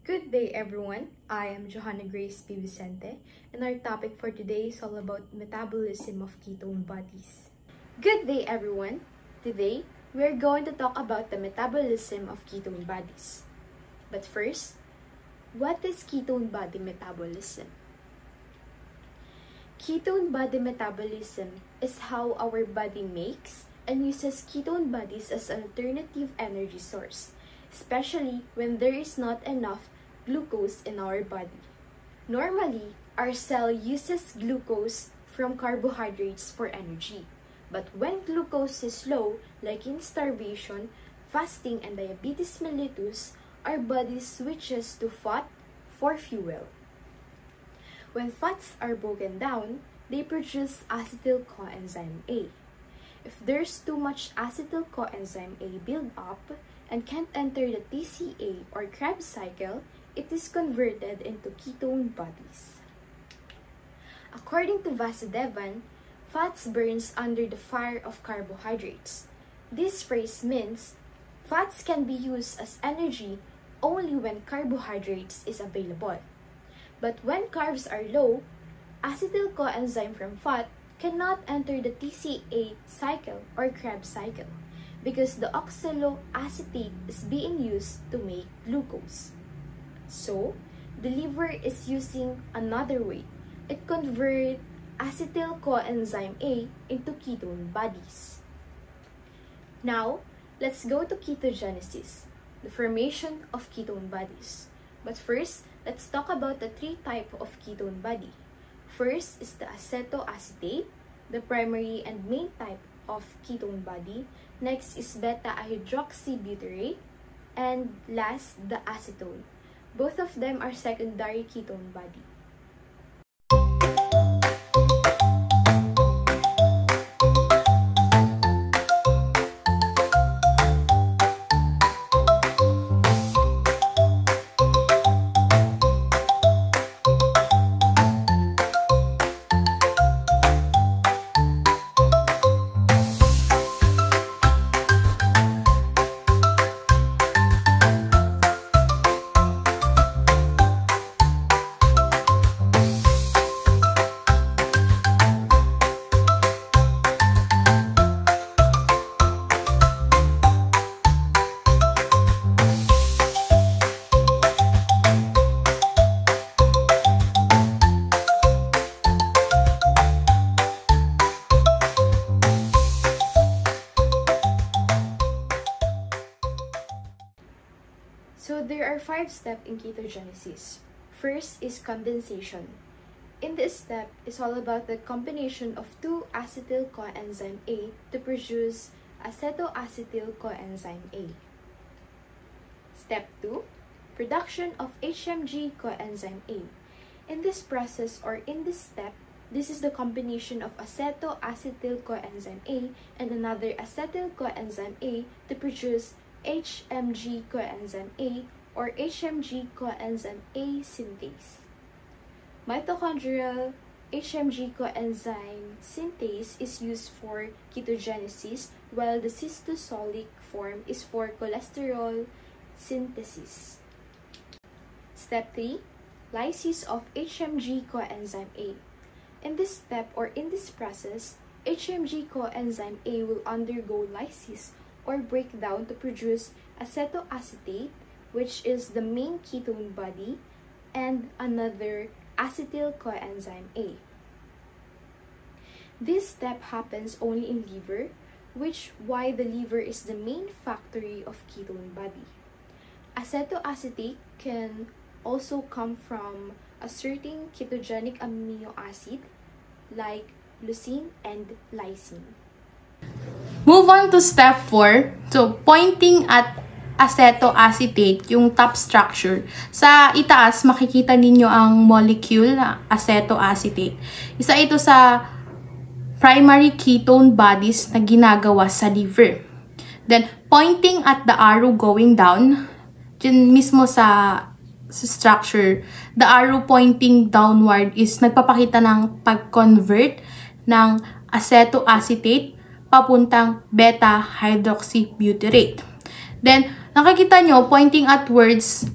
Good day everyone, I am Johanna Grace P. Vicente and our topic for today is all about metabolism of ketone bodies. Good day everyone, today we are going to talk about the metabolism of ketone bodies. But first, what is ketone body metabolism? Ketone body metabolism is how our body makes and uses ketone bodies as an alternative energy source, especially when there is not enough glucose in our body. Normally, our cell uses glucose from carbohydrates for energy. But when glucose is low, like in starvation, fasting, and diabetes mellitus, our body switches to fat for fuel. When fats are broken down, they produce acetyl coenzyme A. If there's too much acetyl coenzyme A build up and can't enter the TCA or Krebs cycle, it is converted into ketone bodies. According to Vasudevan, fats burns under the fire of carbohydrates. This phrase means fats can be used as energy only when carbohydrates is available. But when carbs are low, acetyl coenzyme from fat cannot enter the TCA cycle or Krebs cycle because the oxaloacetate is being used to make glucose. So, the liver is using another way. It converts acetyl coenzyme A into ketone bodies. Now, let's go to ketogenesis, the formation of ketone bodies. But first, let's talk about the three types of ketone body. First is the acetoacetate, the primary and main type of ketone body. Next is beta-hydroxybutyrate, and last, the acetone. Both of them are secondary ketone body. So there are 5 steps in ketogenesis. First is condensation. In this step, it's all about the combination of 2 acetyl coenzyme A to produce acetoacetyl coenzyme A. Step 2, production of HMG coenzyme A. In this process or in this step, this is the combination of acetoacetyl coenzyme A and another acetyl coenzyme A to produce HMG coenzyme A or HMG coenzyme A synthase. Mitochondrial HMG coenzyme synthase is used for ketogenesis, while the cytosolic form is for cholesterol synthesis. Step 3, lysis of HMG coenzyme A. In this step or in this process, HMG coenzyme A will undergo lysis or breakdown to produce acetoacetate, which is the main ketone body, and another acetyl coenzyme A. This step happens only in liver, which why the liver is the main factory of ketone body. Acetoacetate can also come from a certain ketogenic amino acid like leucine and lysine. Move on to step 4. So, pointing at acetoacetate, yung top structure. Sa itaas, makikita ninyo ang molecule na acetoacetate. Isa ito sa primary ketone bodies na ginagawa sa liver. Then, pointing at the arrow going down, dyan mismo sa structure, the arrow pointing downward is nagpapakita ng pag-convert ng acetoacetate papuntang beta-hydroxybutyrate. Then, nakikita nyo, pointing upwards,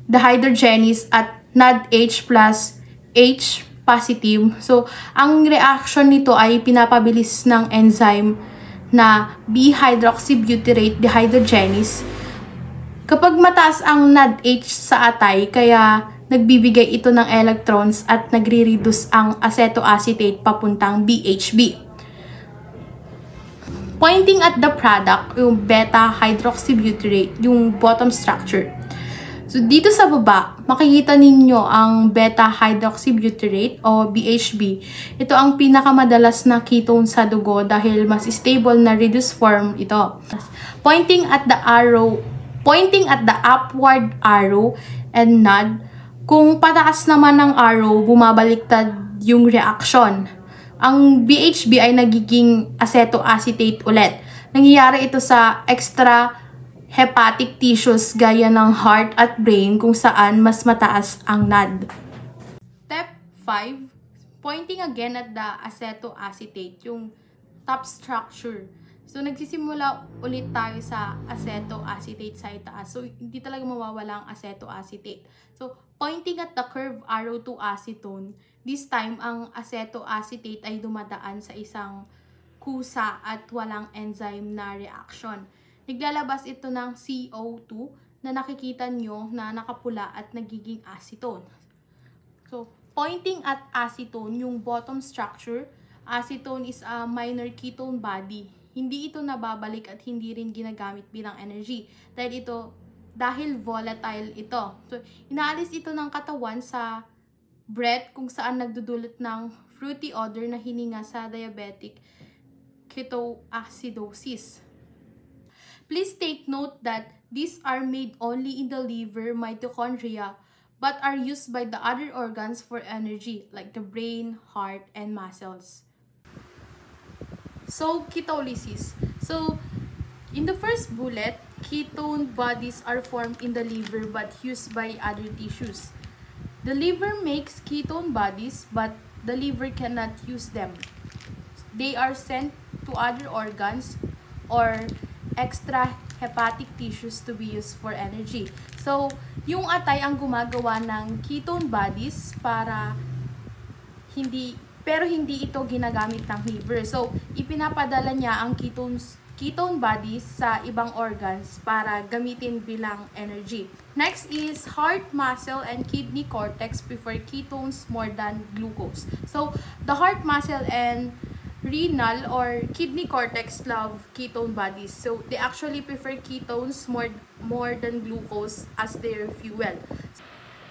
dehydrogenase at NADH plus H positive. So, ang reaction nito ay pinapabilis ng enzyme na B-hydroxybutyrate dehydrogenase. Kapag mataas ang NADH sa atay, kaya nagbibigay ito ng electrons at nagre-reduce ang acetoacetate papuntang BHB. Pointing at the product, yung beta-hydroxybutyrate, yung bottom structure. So, dito sa baba, makikita ninyo ang beta-hydroxybutyrate o BHB. Ito ang pinakamadalas na ketone sa dugo dahil mas stable na reduced form ito. Pointing at the upward arrow and nod, kung pataas naman ng arrow, bumabaliktad yung reaction. Ang BHB ay nagiging acetoacetate ulit. Nangyayari ito sa extra hepatic tissues gaya ng heart at brain kung saan mas mataas ang NAD. Step 5, pointing again at the acetoacetate, yung top structure. So, nagsisimula ulit tayo sa acetoacetate sa itaas. So, hindi talaga mawawala ang acetoacetate. So, pointing at the curved arrow to acetone, this time, ang acetoacetate ay dumadaan sa isang kusa at walang enzyme na reaction. Naglalabas ito ng CO2 na nakikita nyo na nakapula at nagiging acetone. So, pointing at acetone, yung bottom structure, acetone is a minor ketone body. Hindi ito nababalik at hindi rin ginagamit bilang energy. Dahil volatile ito. So, inaalis ito ng katawan sa breath kung saan nagdudulot ng fruity odor na hininga sa diabetic ketoacidosis. Please take note that these are made only in the liver mitochondria but are used by the other organs for energy like the brain, heart, and muscles. So, ketolysis. So, in the first bullet, ketone bodies are formed in the liver but used by other tissues. The liver makes ketone bodies but the liver cannot use them. They are sent to other organs or extra hepatic tissues to be used for energy. So, yung atay ang gumagawa ng ketone bodies pero hindi ito ginagamit ng liver. So, ipinapadala niya ang ketone bodies sa ibang organs para gamitin bilang energy. Next is heart, muscle, and kidney cortex prefer ketones more than glucose. So, the heart, muscle, and renal or kidney cortex love ketone bodies. So, they actually prefer ketones more than glucose as their fuel.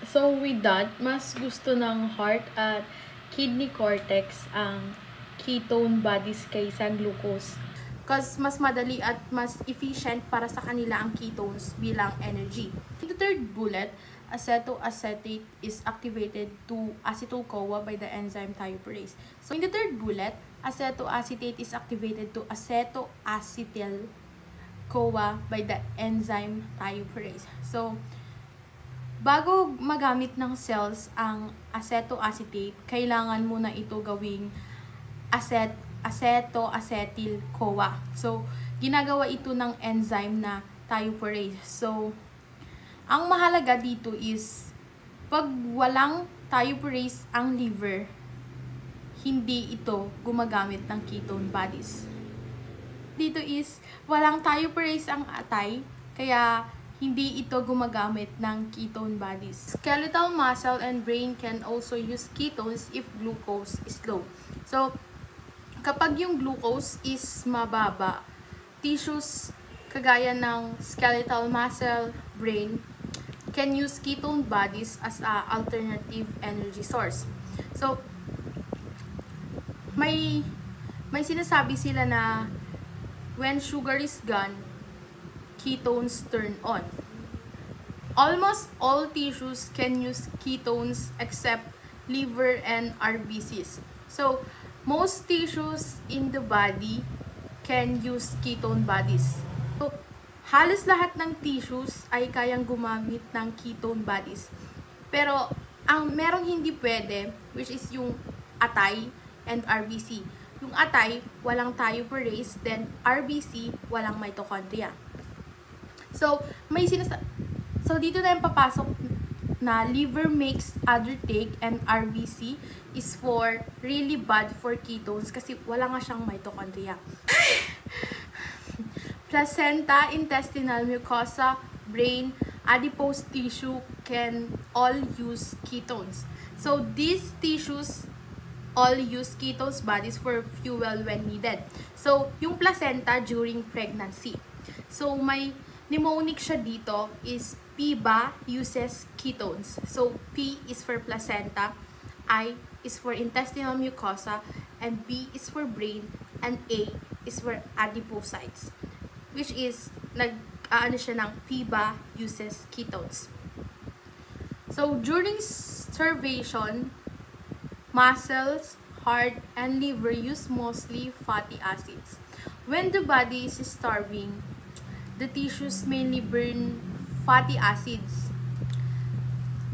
So, with that, mas gusto ng heart at kidney cortex ang ketone bodies kaysa glucose. Because mas madali at mas efficient para sa kanila ang ketones bilang energy. In the third bullet, acetoacetate is activated to acetyl-CoA by the enzyme thioporase. So, in the third bullet, acetoacetate is activated to acetoacetyl-CoA by the enzyme thioporase. So, bago magamit ng cells ang acetoacetate, kailangan muna ito gawing acetoacetyl-CoA. So, ginagawa ito ng enzyme na thioporase. So, ang mahalaga dito is, pag walang thioporase ang liver, hindi ito gumagamit ng ketone bodies. Dito is, walang thioporase ang atay, kaya hindi ito gumagamit ng ketone bodies. Skeletal muscle and brain can also use ketones if glucose is low. So, kapag yung glucose is mababa, tissues kagaya ng skeletal muscle, brain, can use ketone bodies as a alternative energy source. So, may sinasabi sila na when sugar is gone, ketones turn on. Almost all tissues can use ketones except liver and RBCs. So, most tissues in the body can use ketone bodies. So, halos lahat ng tissues ay kayang gumamit ng ketone bodies. Pero, ang merong hindi pwede, which is yung atay and RBC. Yung atay, walang thioporase, then RBC, walang mitochondria. So, dito na yung papasok na liver makes other take and RBC is for really bad for ketones kasi wala nga siyang mitochondria. Placenta, intestinal mucosa, brain, adipose tissue can all use ketones. So these tissues all use ketones bodies for fuel when needed. So yung placenta during pregnancy. So may mnemonic siya dito is PIBA uses ketones. So P is for placenta, I is for intestinal mucosa, and B is for brain, and A is for adipocytes. Which is nag-aano siya ng PIBA uses ketones. So during starvation, muscles, heart, and liver use mostly fatty acids. When the body is starving, the tissues mainly burn fatty acids.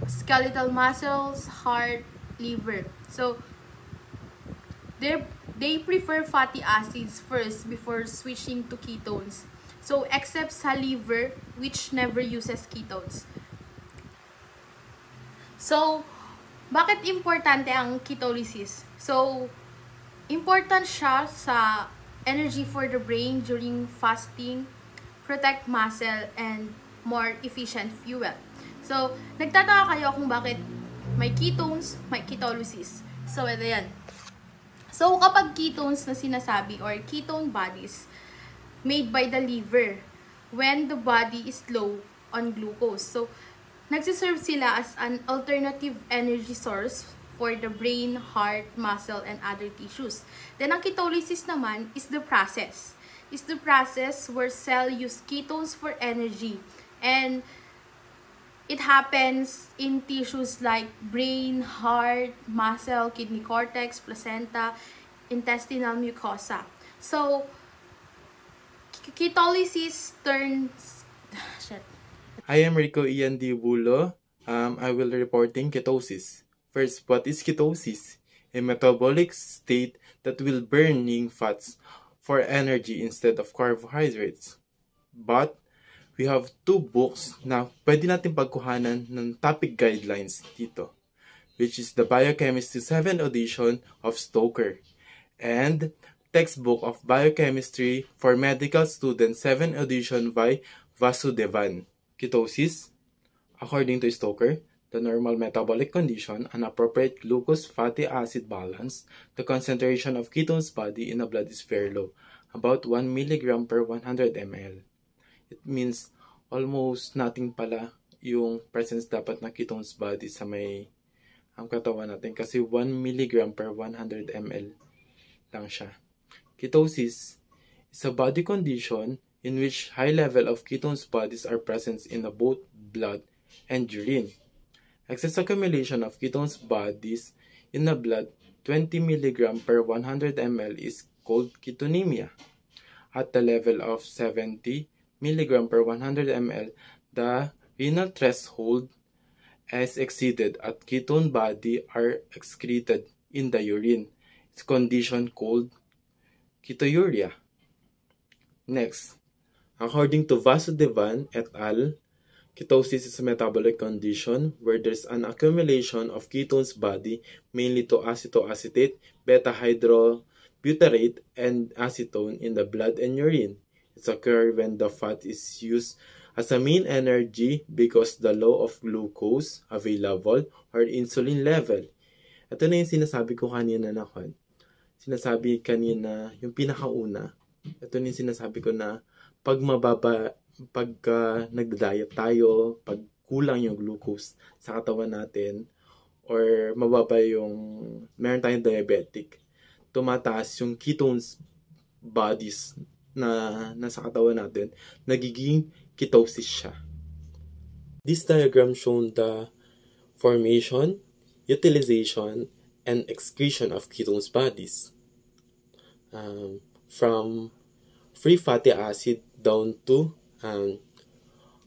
Skeletal muscles, heart, liver. So, they prefer fatty acids first before switching to ketones. So, except sa liver, which never uses ketones. So, bakit importante ang ketolysis? So, important siya sa energy for the brain during fasting, protect muscle, and more efficient fuel. So, nagtataka kayo kung bakit may ketones, may ketolysis. So, ito yan. So, kapag ketones na sinasabi or ketone bodies made by the liver when the body is low on glucose. So, nagsiserve sila as an alternative energy source for the brain, heart, muscle, and other tissues. Then, ang ketolysis naman is the process. Is the process where cell use ketones for energy. And it happens in tissues like brain, heart, muscle, kidney cortex, placenta, intestinal mucosa. So, ketolysis turns... I am Rico Ian D. Bulo. I will reporting ketosis. First, what is ketosis? A metabolic state that will burning fats for energy instead of carbohydrates. But, we have two books na pwede natin pagkuhanan ng topic guidelines dito, which is the Biochemistry 7th edition of Stoker and Textbook of Biochemistry for Medical Students 7th edition by Vasudevan. Ketosis, according to Stoker, the normal metabolic condition, an appropriate glucose-fatty acid balance, the concentration of ketones body in the blood is very low, about 1 mg per 100 ml. It means almost nothing pala yung presence dapat na ketones body sa may ang katawan natin kasi 1 mg per 100 ml lang siya. Ketosis is a body condition in which high level of ketones bodies are present in the both blood and urine. Excess accumulation of ketones bodies in the blood 20 mg per 100 ml is called ketonemia. At the level of 70 mg per 100 ml, the renal threshold is exceeded at ketone body are excreted in the urine. It's condition called ketonuria. Next, according to Vasudevan et al., ketosis is a metabolic condition where there's an accumulation of ketones body mainly to acetoacetate, beta-hydrobutyrate, and acetone in the blood and urine. It occurs when the fat is used as a main energy because the low of glucose available or insulin level. Ito na yung sinasabi ko kanina na sinasabi kanina, yung pinakauna. Ito na yung sinasabi ko na pagka nagda-diet tayo, pag kulang yung glucose sa katawan natin, or mababa meron tayong diabetic, tumataas yung ketones bodies na nasa katawan natin, nagiging ketosis siya. This diagram shows the formation, utilization, and excretion of ketones bodies from free fatty acid down to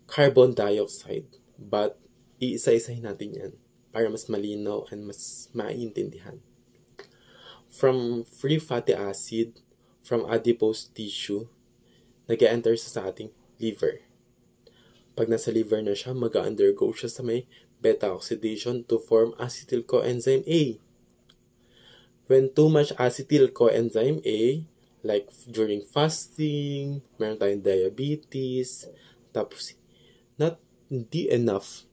carbon dioxide. But iisa-isahin natin yan para mas malinaw and mas maintindihan. From free fatty acid, from adipose tissue, nag-enter sa ating liver. Pag nasa liver na siya, mag-undergo siya sa may beta oxidation to form acetyl coenzyme A. When too much acetyl coenzyme A, like during fasting, meron tayong diabetes, tapos hindi enough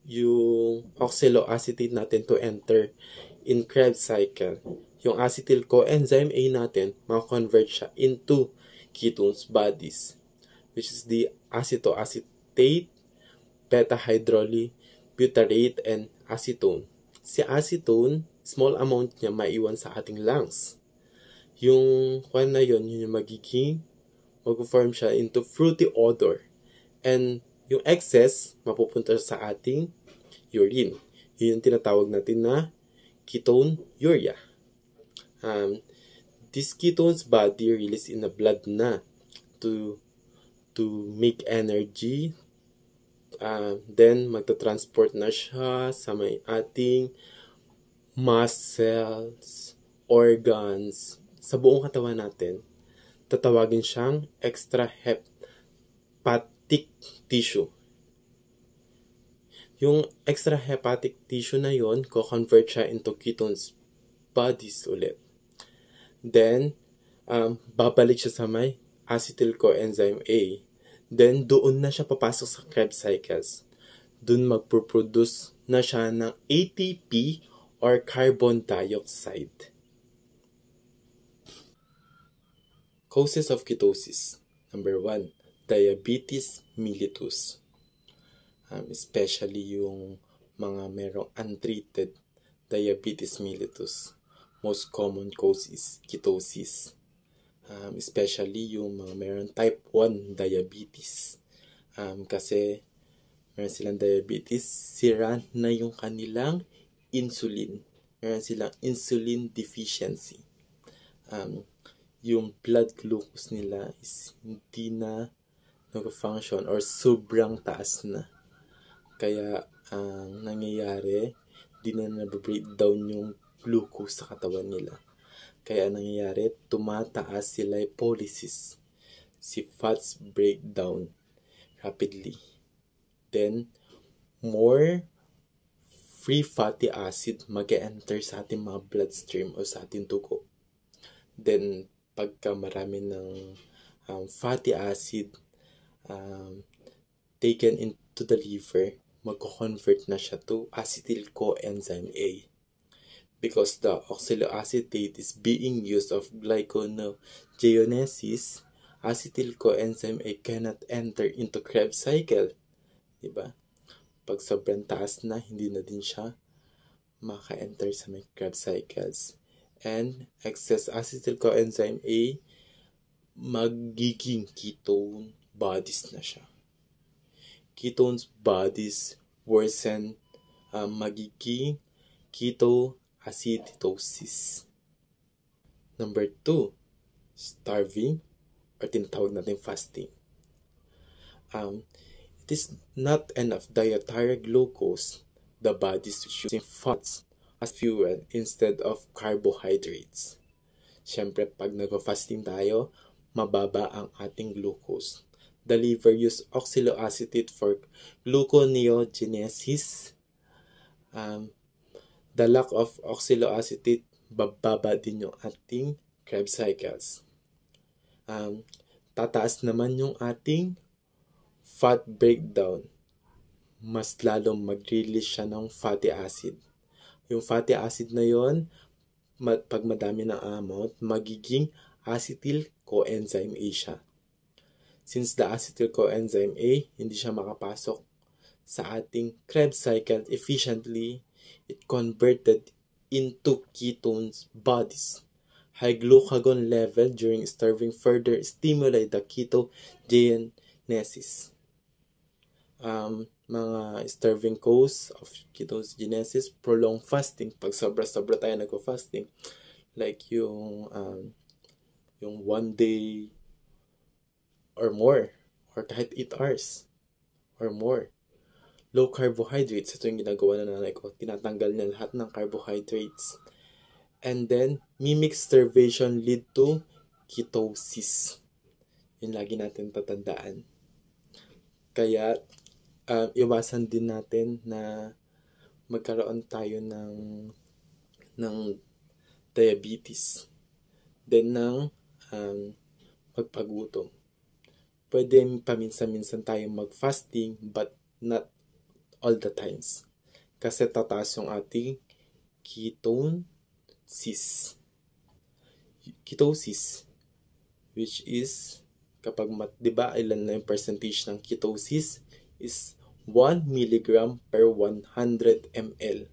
yung oxaloacetate natin to enter in Krebs cycle. Yung acetyl coenzyme A natin, ma-convert siya into ketones bodies, which is the acetoacetate, beta-hydroxybutyrate, and acetone. Si acetone, small amount niya maiwan sa ating lungs. Yung kwan na yun yung magiging, mag-form siya into fruity odor. And yung excess, mapupunta sa ating urine. Yun yung tinatawag natin na ketone urea. These ketones body release in the blood na to make energy. Then magta-transport na siya sa may ating muscles, organs, sa buong katawan natin. Tatawagin siyang extrahepatic tissue. Yung extrahepatic tissue na yon, ko-convert siya into ketones bodies ulit. Then, babalik siya sa may acetyl coenzyme A. Then, doon na siya papasok sa Krebs cycles. Doon magproduce na siya ng ATP or carbon dioxide. Causes of ketosis. Number 1, diabetes mellitus. Especially yung mga merong untreated diabetes mellitus. Most common cause is ketosis. Especially yung mga meron type 1 diabetes. Kasi meron silang diabetes, sira na yung kanilang insulin. Meron silang insulin deficiency. Yung blood glucose nila is hindi na nag-function or sobrang taas na. Kaya ang nangyayari, di na nabreakdown yung glucose sa katawan nila. Kaya nangyayari, tumataas si lipolysis. Si fats breakdown rapidly. Then, more free fatty acid mag-enter sa ating mga bloodstream o sa ating dugo. Then, pagka marami ng fatty acid taken into the liver, magko-convert na siya to acetyl coenzyme A. Because the oxaloacetate is being used of glyconeogenesis, acetyl coenzyme A cannot enter into Krebs cycle. Diba? Pag sobrang taas na, hindi na din siya maka-enter sa may Krebs cycles. And excess acetyl coenzyme A, magiging ketone bodies na siya. Ketones bodies worsen, magiging ketoacidosis. Number 2, starving or tinatawag natin fasting. It is not enough dietary glucose. The body is using fats as fuel instead of carbohydrates. Siyempre, pag nag-fasting tayo, mababa ang ating glucose. The liver use oxaloacetate for gluconeogenesis. The lack of oxaloacetate, bababa din yung ating Krebs cycles. Tataas naman yung ating fat breakdown. Mas lalong mag-release siya ng fatty acid. Yung fatty acid na yon, pag madami ng amount, magiging acetyl coenzyme A siya. Since the acetyl coenzyme A, hindi siya makapasok sa ating Krebs cycle efficiently, it converted into ketones bodies. High glucagon level during starving further stimulate the ketogenesis. Mga starving cause of ketogenesis, prolonged fasting. Pag sobra-sobra tayo nag-fasting, like yung 1 day or more, or kahit 8 hours or more. Low carbohydrates, ito yung ginagawa na nanay ko. Tinatanggal niya lahat ng carbohydrates. And then, mimic starvation lead to ketosis. Yun lagi natin tatandaan. Kaya, iwasan din natin na magkaroon tayo ng diabetes, then ng magpagutom. Pwede paminsan-minsan tayo mag-fasting but not all the times. Kasi tataas yung ating ketosis. Ketosis, which is, kapag, diba, ilan na yung percentage ng ketosis is 1 mg per 100 ml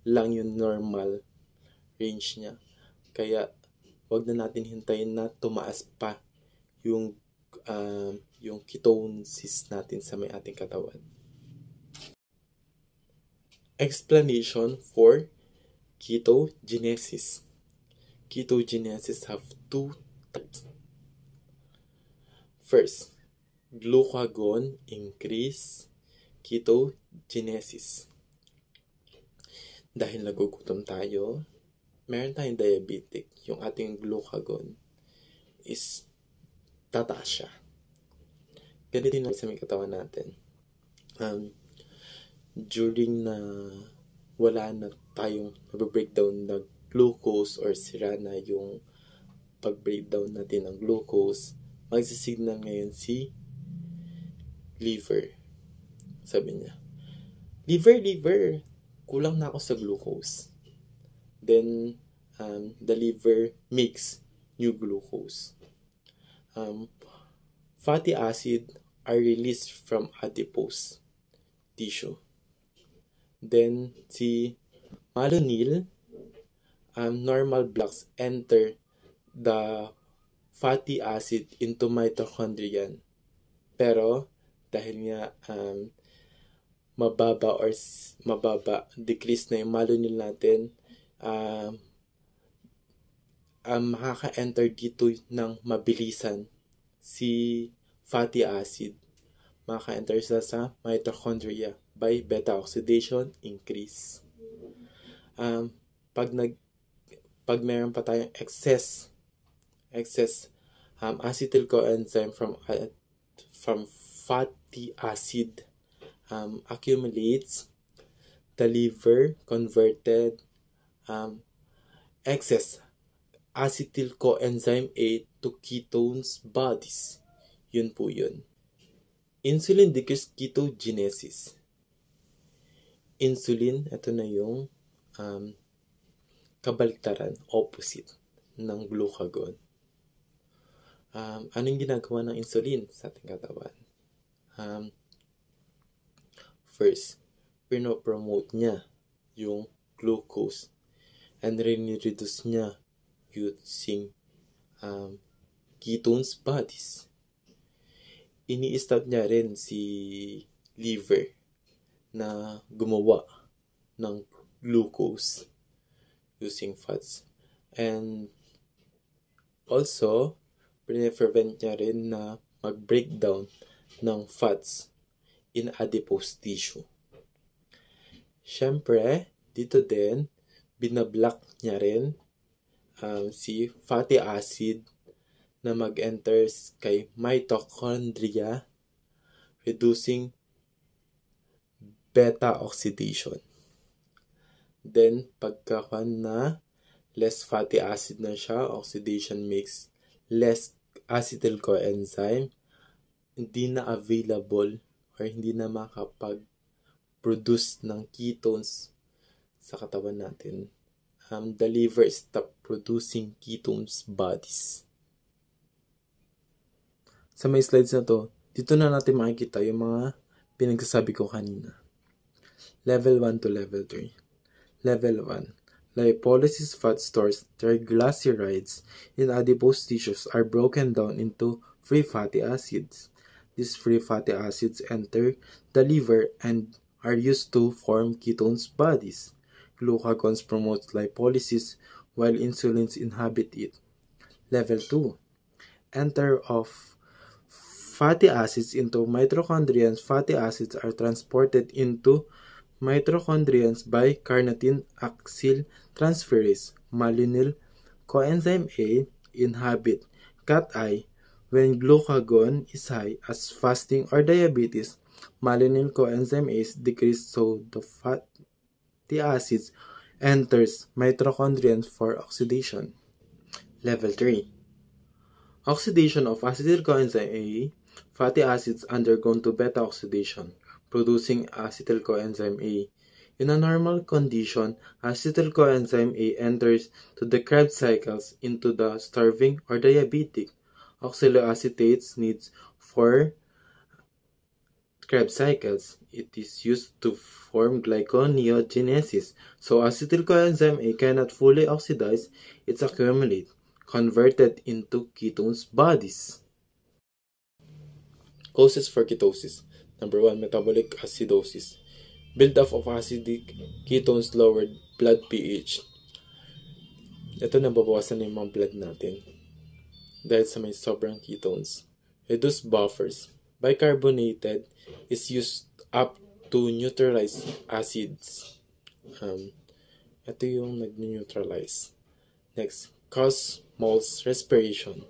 lang yung normal range niya. Kaya, wag na natin hintayin na tumaas pa yung ketosis natin sa may ating katawan. Explanation for ketogenesis. Ketogenesis have two types. First, glucagon increase ketogenesis. Dahil nagugutom tayo, meron tayong diabetic, yung ating glucagon is tataas siya. Ganito din sa may katawan natin. During na wala na tayong nag-breakdown ng glucose or sira na yung pag-breakdown natin ng glucose, magsisignal ngayon si liver. Sabi niya, liver, kulang na ako sa glucose. Then, the liver makes new glucose. Fatty acid are released from adipose tissue. Then, si malonyl, normal blocks enter the fatty acid into mitochondria. Pero, dahil nga mababa, decrease na yung malonyl natin, makaka-enter dito ng mabilisan si fatty acid. Makaka-enter sa mitochondria by beta oxidation increase. Pag meron pa tayong excess acetyl coenzyme from fatty acid accumulates, the liver converted excess acetyl coenzyme A to ketones bodies. Yun po yun. Insulin decrease ketogenesis. Insulin, ito na yung kabaliktaran, opposite ng glucagon. Anong ginagawa ng insulin sa ating katawan? First, pinopromote niya yung glucose and reduce niya using ketones bodies. Ini-stop niya rin si liver na gumawa ng glucose using fats. And also, prevent niya rin na mag-breakdown ng fats in adipose tissue. Siyempre, dito din, binablock niya rin si fatty acid na mag-enter kay mitochondria, reducing beta oxidation. Then, pagkakuan na less fatty acid na siya, oxidation makes less acetyl coenzyme, hindi na available or hindi na makapag-produce ng ketones sa katawan natin. The liver stop producing ketones bodies. Sa may slides na to, dito na natin makikita yung mga pinagsasabi ko kanina. Level 1 to level 3. Level 1. Lipolysis fat stores triglycerides in adipose tissues are broken down into free fatty acids. These free fatty acids enter the liver and are used to form ketones bodies. Glucagons promote lipolysis while insulins inhibit it. Level 2. Enter of fatty acids into mitochondria. Fatty acids are transported into mitochondria by carnitine acetyltransferase. Malonyl coenzyme A inhibit cat-eye. When glucagon is high, as fasting or diabetes, malonyl coenzyme A is decreased, so the fatty acids enters mitochondria for oxidation. Level 3. Oxidation of acetyl coenzyme A. Fatty acids undergone to beta oxidation, producing acetyl coenzyme A. In a normal condition, acetyl coenzyme A enters to the Krebs cycles into the starving or diabetic. Oxaloacetate needs 4 Krebs cycles. It is used to form glyconeogenesis, so acetyl coenzyme A cannot fully oxidize its accumulate, converted into ketones bodies. Causes for ketosis. Number 1, metabolic acidosis. Build-up of acidic ketones lowered blood pH. Ito, nababawasan na yung mga blood natin dahil sa may sobrang ketones. Reduce buffers. Bicarbonated is used up to neutralize acids. Ito yung nag-neutralize. Next, cause moles respiration.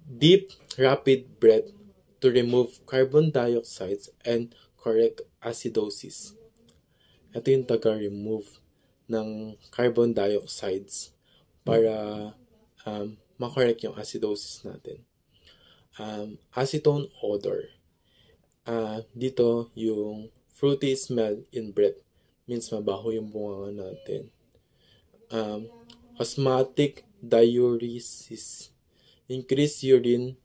Deep, rapid breath to remove carbon dioxide and correct acidosis. Ito yung taga-remove ng carbon dioxides para makorek yung acidosis natin. Acetone odor. Dito yung fruity smell in breath means mabaho yung bunga natin. Osmotic diuresis. Increase urine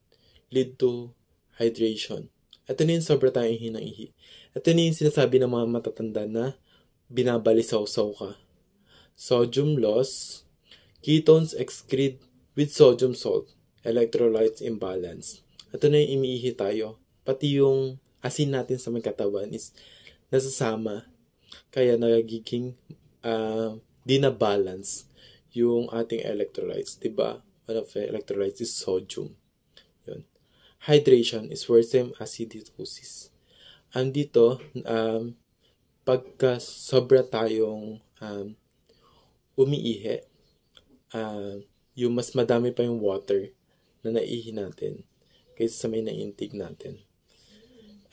lead to hydration. Ito na yung sobra tayong hinang-ihi. Ito na yung sinasabi ng mga matatanda na binabalisaw-saw ka. Sodium loss. Ketones excrete with sodium salt. Electrolytes imbalance. Ito na yung imiihi tayo. Pati yung asin natin sa may katawan is nasasama. Kaya nagiging di na balance yung ating electrolytes. Diba? One of the electrolytes is sodium. Yun. Hydration is worsen acidosis. Andito, pagka sobra tayong umiihi, yung mas madami pa yung water na naihi natin kaysa sa may na-intake natin.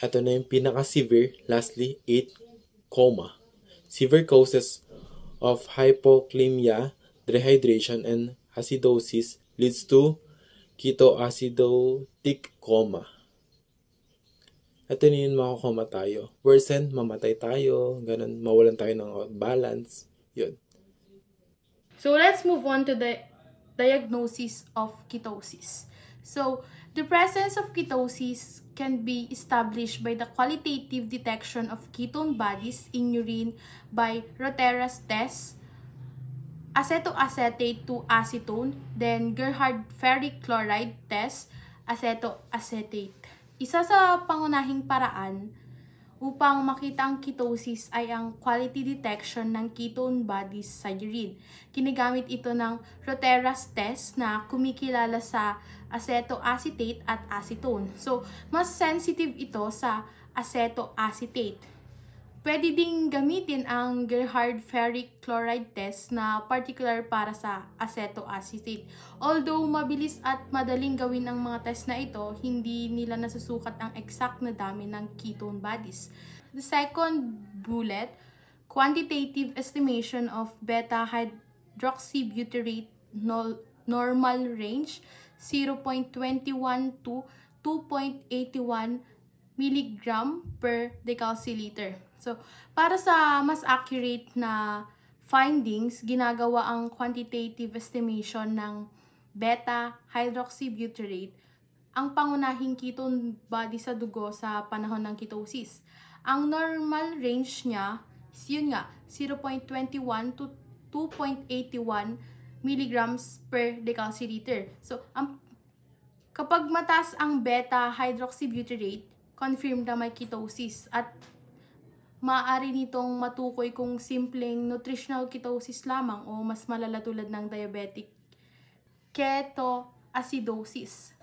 Ito na yung pinaka-severe. Lastly, 8, coma. Severe causes of hypokalemia, dehydration, and acidosis leads to ketoacidotic coma. Ito na yun, makakoma tayo. Worsen, mamatay tayo, ganun, mawalan tayo ng balance. Yun. So let's move on to the diagnosis of ketosis. So the presence of ketosis can be established by the qualitative detection of ketone bodies in urine by Roter's test, acetoacetate to acetone, then Gerhard ferric chloride test, acetoacetate. Isa sa pangunahing paraan upang makita ang ketosis ay ang quality detection ng ketone bodies sa urine. Ginagamit ito ng Roter's test na kumikilala sa acetoacetate at acetone. So, mas sensitive ito sa acetoacetate. Pwede ding gamitin ang Gerhard ferric chloride test na particular para sa acetoacetate. Although mabilis at madaling gawin ang mga test na ito, hindi nila nasusukat ang exact na dami ng ketone bodies. The second bullet, quantitative estimation of beta-hydroxybutyrate normal range, 0.21 to 2.81 mg per deciliter. So, para sa mas accurate na findings, ginagawa ang quantitative estimation ng beta-hydroxybutyrate, ang pangunahing ketone body sa dugo sa panahon ng ketosis. Ang normal range niya is yun nga, 0.21 to 2.81 mg per deciliter. So, kapag mataas ang beta-hydroxybutyrate, confirmed na may ketosis at maaari nitong matukoy kung simpleng nutritional ketosis lamang o mas malala tulad ng diabetic ketoacidosis.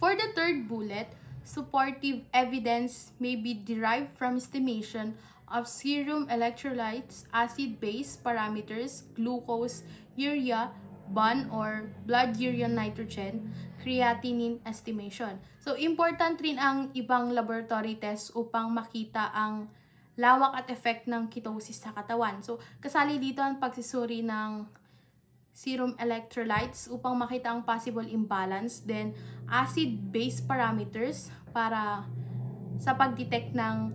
For the third bullet, supportive evidence may be derived from estimation of serum electrolytes, acid-base parameters, glucose, urea, BUN or blood urea nitrogen, creatinine estimation. So, important rin ang ibang laboratory tests upang makita ang lawak at effect ng ketosis sa katawan. So, kasali dito ang pagsusuri ng serum electrolytes upang makita ang possible imbalance, then acid-base parameters para sa pag-detect ng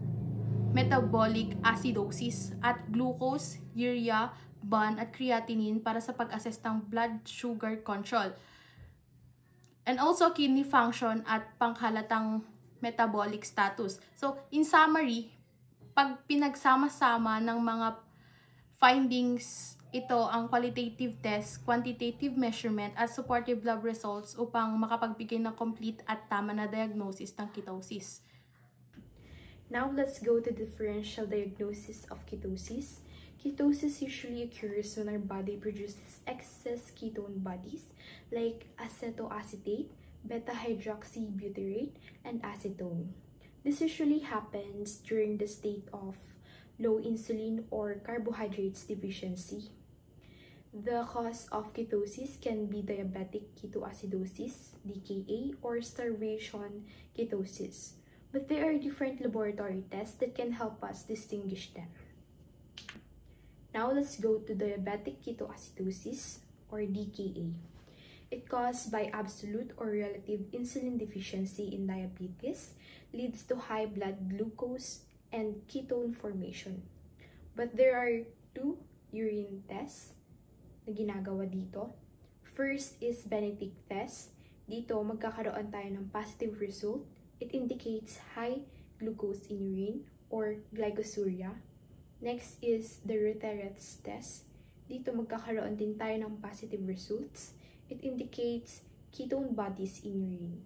metabolic acidosis, at glucose, urea, bun, at creatinine para sa pag-assess ng blood sugar control. And also kidney function at panghalatang metabolic status. So, in summary, pag pinagsama-sama ng mga findings ito ang qualitative test, quantitative measurement, at supportive lab results upang makapagbigay ng complete at tama na diagnosis ng ketosis. Now let's go to differential diagnosis of ketosis. Ketosis usually occurs when our body produces excess ketone bodies like acetoacetate, beta-hydroxybutyrate, and acetone. This usually happens during the state of low insulin or carbohydrates deficiency. The cause of ketosis can be diabetic ketoacidosis, DKA, or starvation ketosis. But there are different laboratory tests that can help us distinguish them. Now let's go to diabetic ketoacidosis, or DKA. It caused by absolute or relative insulin deficiency in diabetes, leads to high blood glucose and ketone formation. But there are two urine tests na ginagawa dito. First is Benedict test. Dito magkakaroon tayo ng positive result. It indicates high glucose in urine or glycosuria. Next is the Reuteret's test. Dito magkakaroon din tayo ng positive results. It indicates ketone bodies in urine.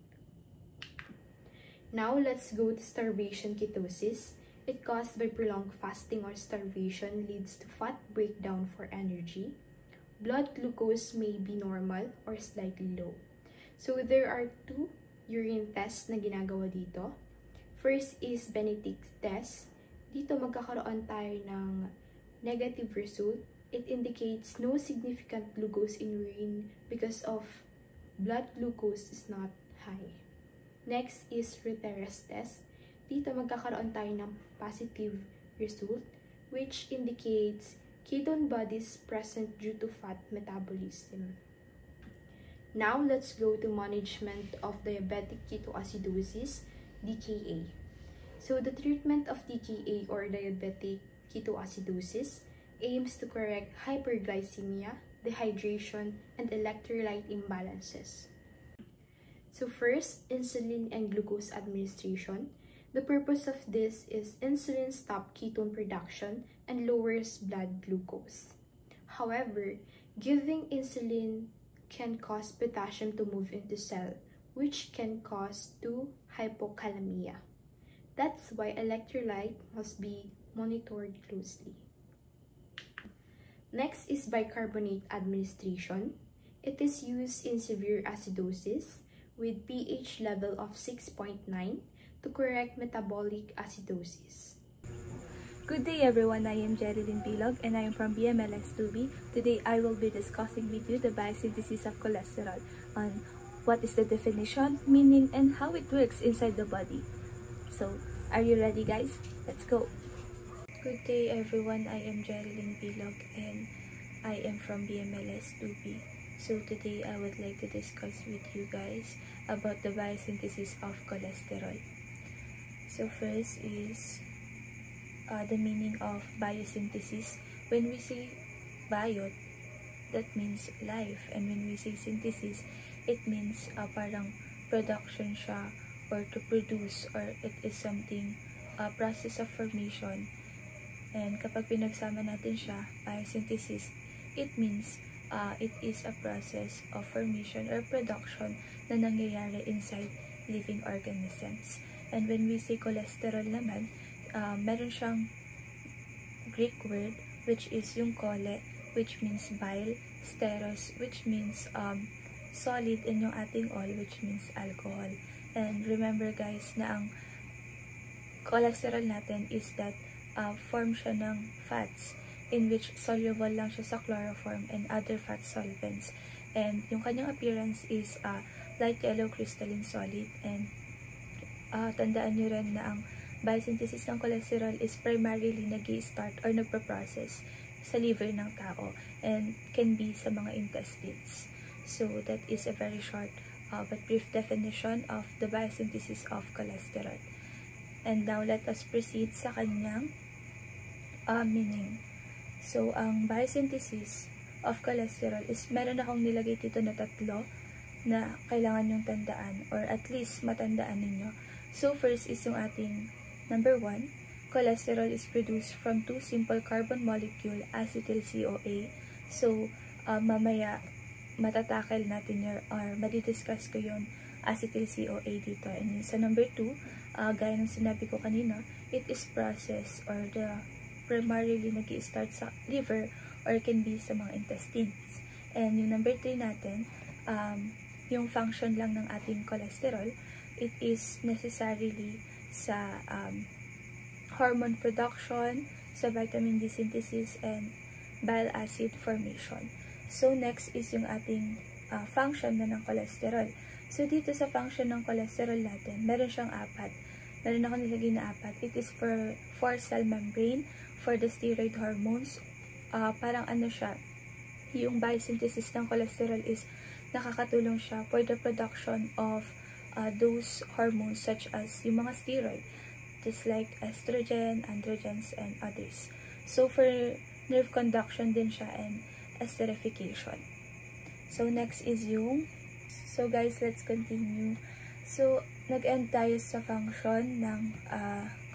Now let's go to starvation ketosis. It caused by prolonged fasting or starvation leads to fat breakdown for energy. Blood glucose may be normal or slightly low. So there are two urine tests na ginagawa dito. First is Benedict's test. Dito magkakaroon tayo ng negative result. It indicates no significant glucose in urine because of blood glucose is not high. Next is Reuteret's test. Dito magkakaroon tayo ng positive result which indicates ketone bodies present due to fat metabolism. Now let's go to management of diabetic ketoacidosis, DKA. So the treatment of DKA or diabetic ketoacidosis aims to correct hyperglycemia, dehydration, and electrolyte imbalances. So first, insulin and glucose administration. The purpose of this is insulin stops ketone production and lowers blood glucose. However, giving insulin can cause potassium to move into cell, which can cause to hypokalemia. That's why electrolyte must be monitored closely. Next is bicarbonate administration. It is used in severe acidosis with pH level of 6.9 to correct metabolic acidosis. Good day everyone, I am Jerilyn Bilog and I am from BMLS2B. Today I will be discussing with you the biosynthesis of cholesterol on what is the definition, meaning, and how it works inside the body. So, are you ready guys? Let's go! Good day everyone, I am Jerilyn Bilog and I am from BMLS2B. So today I would like to discuss with you guys about the biosynthesis of cholesterol. So first is the meaning of biosynthesis. When we say bio, that means life, and when we say synthesis, it means parang production siya or to produce, or it is something process of formation. And kapag pinagsama natin siya, biosynthesis, it means it is a process of formation or production na nangyayari inside living organisms. And when we say cholesterol naman, meron siyang Greek word which is yung chole, which means bile, steros, which means solid, and yung ating ol, which means alcohol. And remember guys na ang cholesterol natin is that form siya ng fats in which soluble lang siya sa chloroform and other fat solvents. And yung kanyang appearance is light yellow crystalline solid. And tandaan nyo rin na ang biosynthesis ng cholesterol is primarily nag-i-start or nagpa-process sa liver ng tao and can be sa mga intestines. So that is a very short but brief definition of the biosynthesis of cholesterol. And now let us proceed sa kanyang meaning. So ang biosynthesis of cholesterol is meron akong nilagay dito na 3 na kailangan yung tandaan or at least matandaan ninyo. So first is yung ating number 1, cholesterol is produced from 2 simple carbon molecule acetyl-CoA. So mamaya matatakel natin yun or madidiscuss ko yung acetyl-CoA dito. And sa number 2, gaya ng sinabi ko kanina, it is processed or primarily nag-i-start sa liver or can be sa mga intestines. And yung number 3 natin, yung function lang ng ating cholesterol, it is necessarily sa hormone production, sa vitamin D synthesis, and bile acid formation. So next is yung ating function na ng cholesterol. So dito sa function ng cholesterol natin, meron siyang 4. Meron ako nilagay na 4. It is for cell membrane, for the steroid hormones. Parang ano siya, yung biosynthesis ng cholesterol is nakakatulong siya for the production of those hormones such as yung mga steroid, just like estrogen, androgens, and others. So for nerve conduction din siya and esterification. So next is yung, so guys, let's continue. So nag-end tayo sa function ng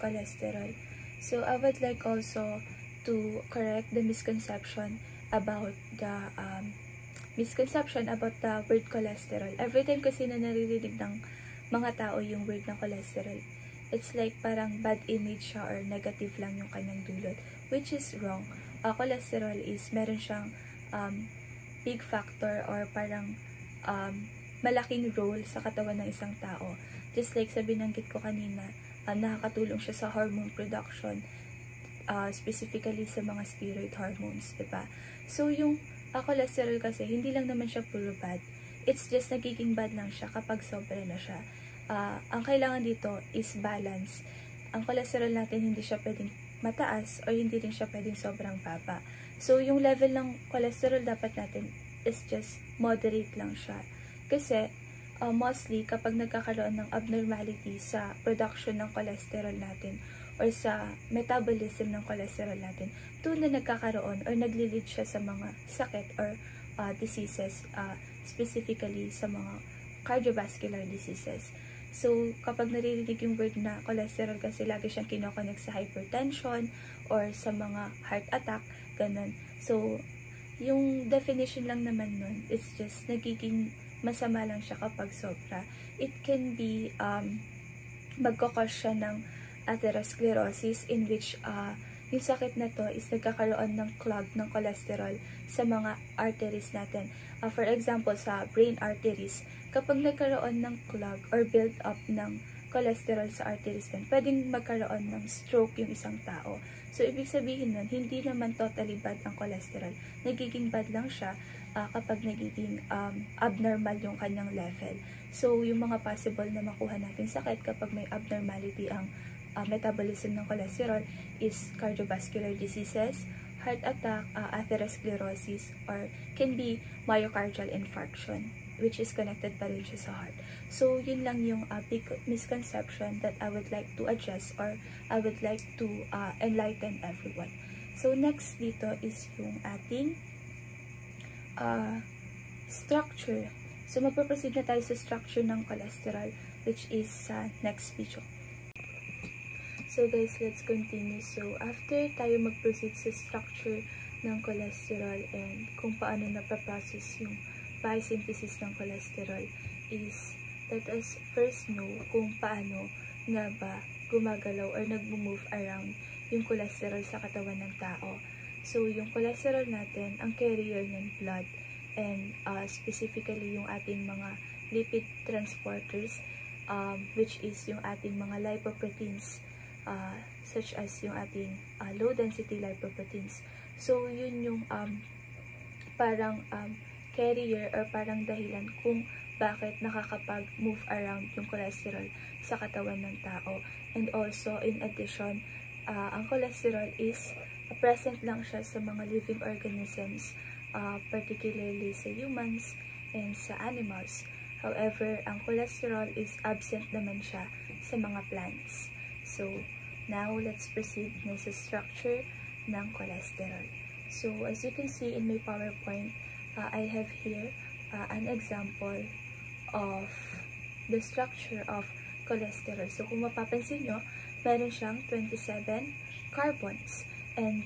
cholesterol. So I would like also to correct the misconception about the word cholesterol. Every time kasi na naririnig ng mga tao yung word ng cholesterol, it's like parang bad image siya or negative lang yung kanyang dulot, which is wrong. Cholesterol is meron siyang big factor or parang malaking role sa katawan ng isang tao. Just like sa binanggit ko kanina, nakakatulong siya sa hormone production, specifically sa mga steroid hormones, diba? So yung cholesterol kasi, hindi lang naman siya puro bad. It's just nagiging bad lang siya kapag sobra na siya. Ang kailangan dito is balance. Ang cholesterol natin hindi siya pwedeng mataas o hindi rin siya pwedeng sobrang baba. So yung level ng cholesterol dapat natin is just moderate lang siya. Kasi mostly kapag nagkakaroon ng abnormality sa production ng cholesterol natin or sa metabolism ng cholesterol natin, doon na nagkakaroon or nagli-lead siya sa mga sakit or diseases, specifically sa mga cardiovascular diseases. So, kapag naririnig yung word na cholesterol kasi lagi siyang kinoconnect sa hypertension or sa mga heart attack, ganun. So, yung definition lang naman nun is just nagiging masama lang siya kapag sobra. It can be, magkakause siya ng atherosclerosis in which yung sakit na to is nagkakaroon ng clog ng cholesterol sa mga arteries natin. For example, sa brain arteries, kapag nagkaroon ng clog or build up ng cholesterol sa arteries din, pwedeng magkaroon ng stroke yung isang tao. So, ibig sabihin nun, hindi naman totally bad ang cholesterol. Nagiging bad lang siya kapag nagiging abnormal yung kanyang level. So, yung mga possible na makuha natin sakit kapag may abnormality ang metabolism ng cholesterol is cardiovascular diseases, heart attack, atherosclerosis, or can be myocardial infarction, which is connected pa rin siya sa heart. So, yun lang yung big misconception that I would like to address or I would like to enlighten everyone. So, next dito is yung ating structure. So, magpaproceed na tayo sa structure ng cholesterol, which is sa next video. So guys, let's continue. So after tayo mag-proceed sa structure ng cholesterol and kung paano napaprocess yung biosynthesis ng cholesterol is let us first know kung paano nga ba gumagalaw or nag-move around yung cholesterol sa katawan ng tao. So yung cholesterol natin, ang carrier ng blood and specifically yung ating mga lipid transporters which is yung ating mga lipoproteins such as yung ating low density lipoproteins. So yun yung parang carrier or parang dahilan kung bakit nakakapag-move around yung cholesterol sa katawan ng tao. And also, in addition, ang cholesterol is present lang siya sa mga living organisms, particularly sa humans and sa animals. However, ang cholesterol is absent naman siya sa mga plants. So, now let's proceed na sa structure ng cholesterol. So, as you can see in my PowerPoint, I have here an example of the structure of cholesterol. So, kung mapapansin nyo, meron siyang 27 carbons. And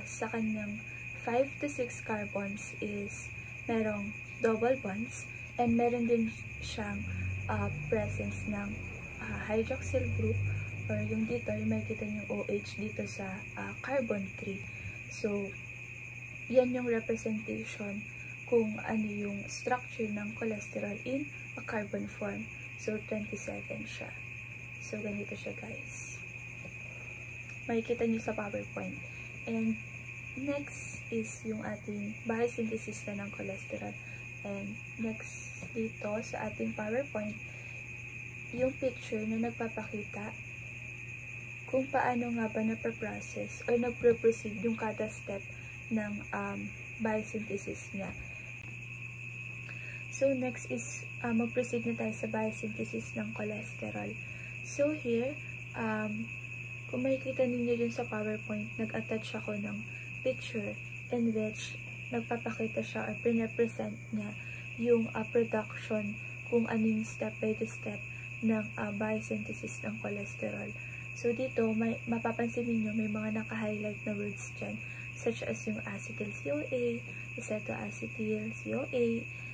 sa kanyang 5 to 6 carbons is merong double bonds. And meron din siyang presence ng hydroxyl group, or yung dito, yung makikita yung OH dito sa carbon 3. So, yan yung representation kung ano yung structure ng cholesterol in a carbon form. So, 27 siya. So, ganito siya, guys. Makikita nyo sa PowerPoint. And next is yung ating biosynthesis na ng cholesterol. And next dito sa ating PowerPoint, yung picture na nagpapakita kung paano nga ba napaprocess or nagpro-proceed yung kada step ng biosynthesis niya. So next is mag-proceed na tayo sa biosynthesis ng cholesterol. So here, kung makikita ninyo dun sa PowerPoint, nag-attach ako ng picture in which nagpapakita siya or pinapresent niya yung production kung anong step by step ng biosynthesis ng cholesterol. So dito, mapapansin niyo may mga naka-highlight na words dyan, such as yung acetyl-CoA, acetoacetyl-CoA,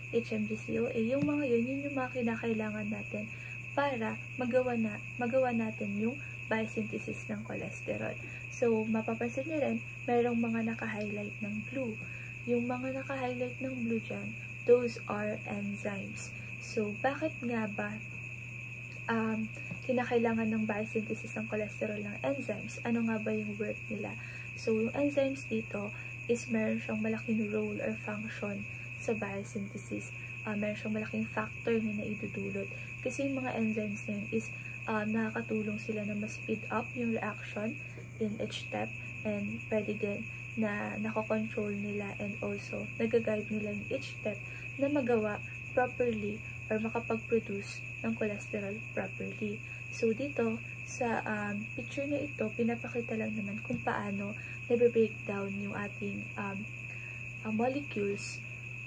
HMG-CoA. Yung mga yun yung mga kinakailangan natin para magawa natin yung biosynthesis ng cholesterol. So, mapapansin niyo rin, mayroong mga naka-highlight ng blue. Yung mga naka-highlight ng blue dyan, those are enzymes. So, bakit nga ba kinakailangan ng biosynthesis ng cholesterol ng enzymes? Ano nga ba yung work nila? So, yung enzymes dito is meron siyang malaking role or function sa biosynthesis. Meron siyang malaking factor na naidudulot. Kasi yung mga enzymes na yun is nakakatulong sila na mas speed up yung reaction in each step, and pwede din na nakokontrol nila and also nag-guide nila yung each step na magawa properly or makapag-produce ng cholesterol properly. So dito sa picture na ito, pinapakita lang naman kung paano na-breakdown yung ating molecules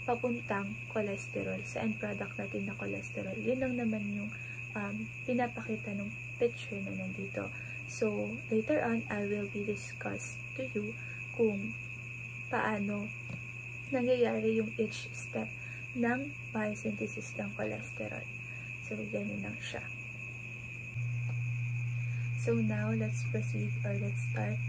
papuntang cholesterol, sa end product natin na cholesterol. Yun lang naman yung pinapakita ng picture na nandito. So, later on, I will be discuss to you kung paano nangyayari yung each step ng biosynthesis ng cholesterol. So, ganyan lang siya. So, now, let's proceed or let's start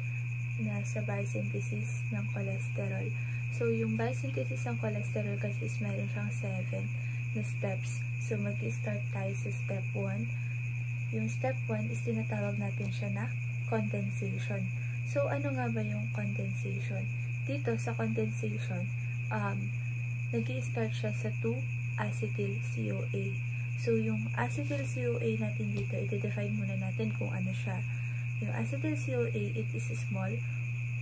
na sa biosynthesis ng cholesterol. So, yung biosynthesis ng cholesterol kasi is meron siyang 7 na steps. So, mag-start tayo sa step 1. Yung step 1 is tinatawag natin siya na condensation. So, ano nga ba yung condensation? Dito sa condensation, nag-i-start siya sa 2-acetyl-CoA. So, yung acetyl-CoA natin dito, iti-define muna natin kung ano siya. Yung acetyl-CoA, it is a small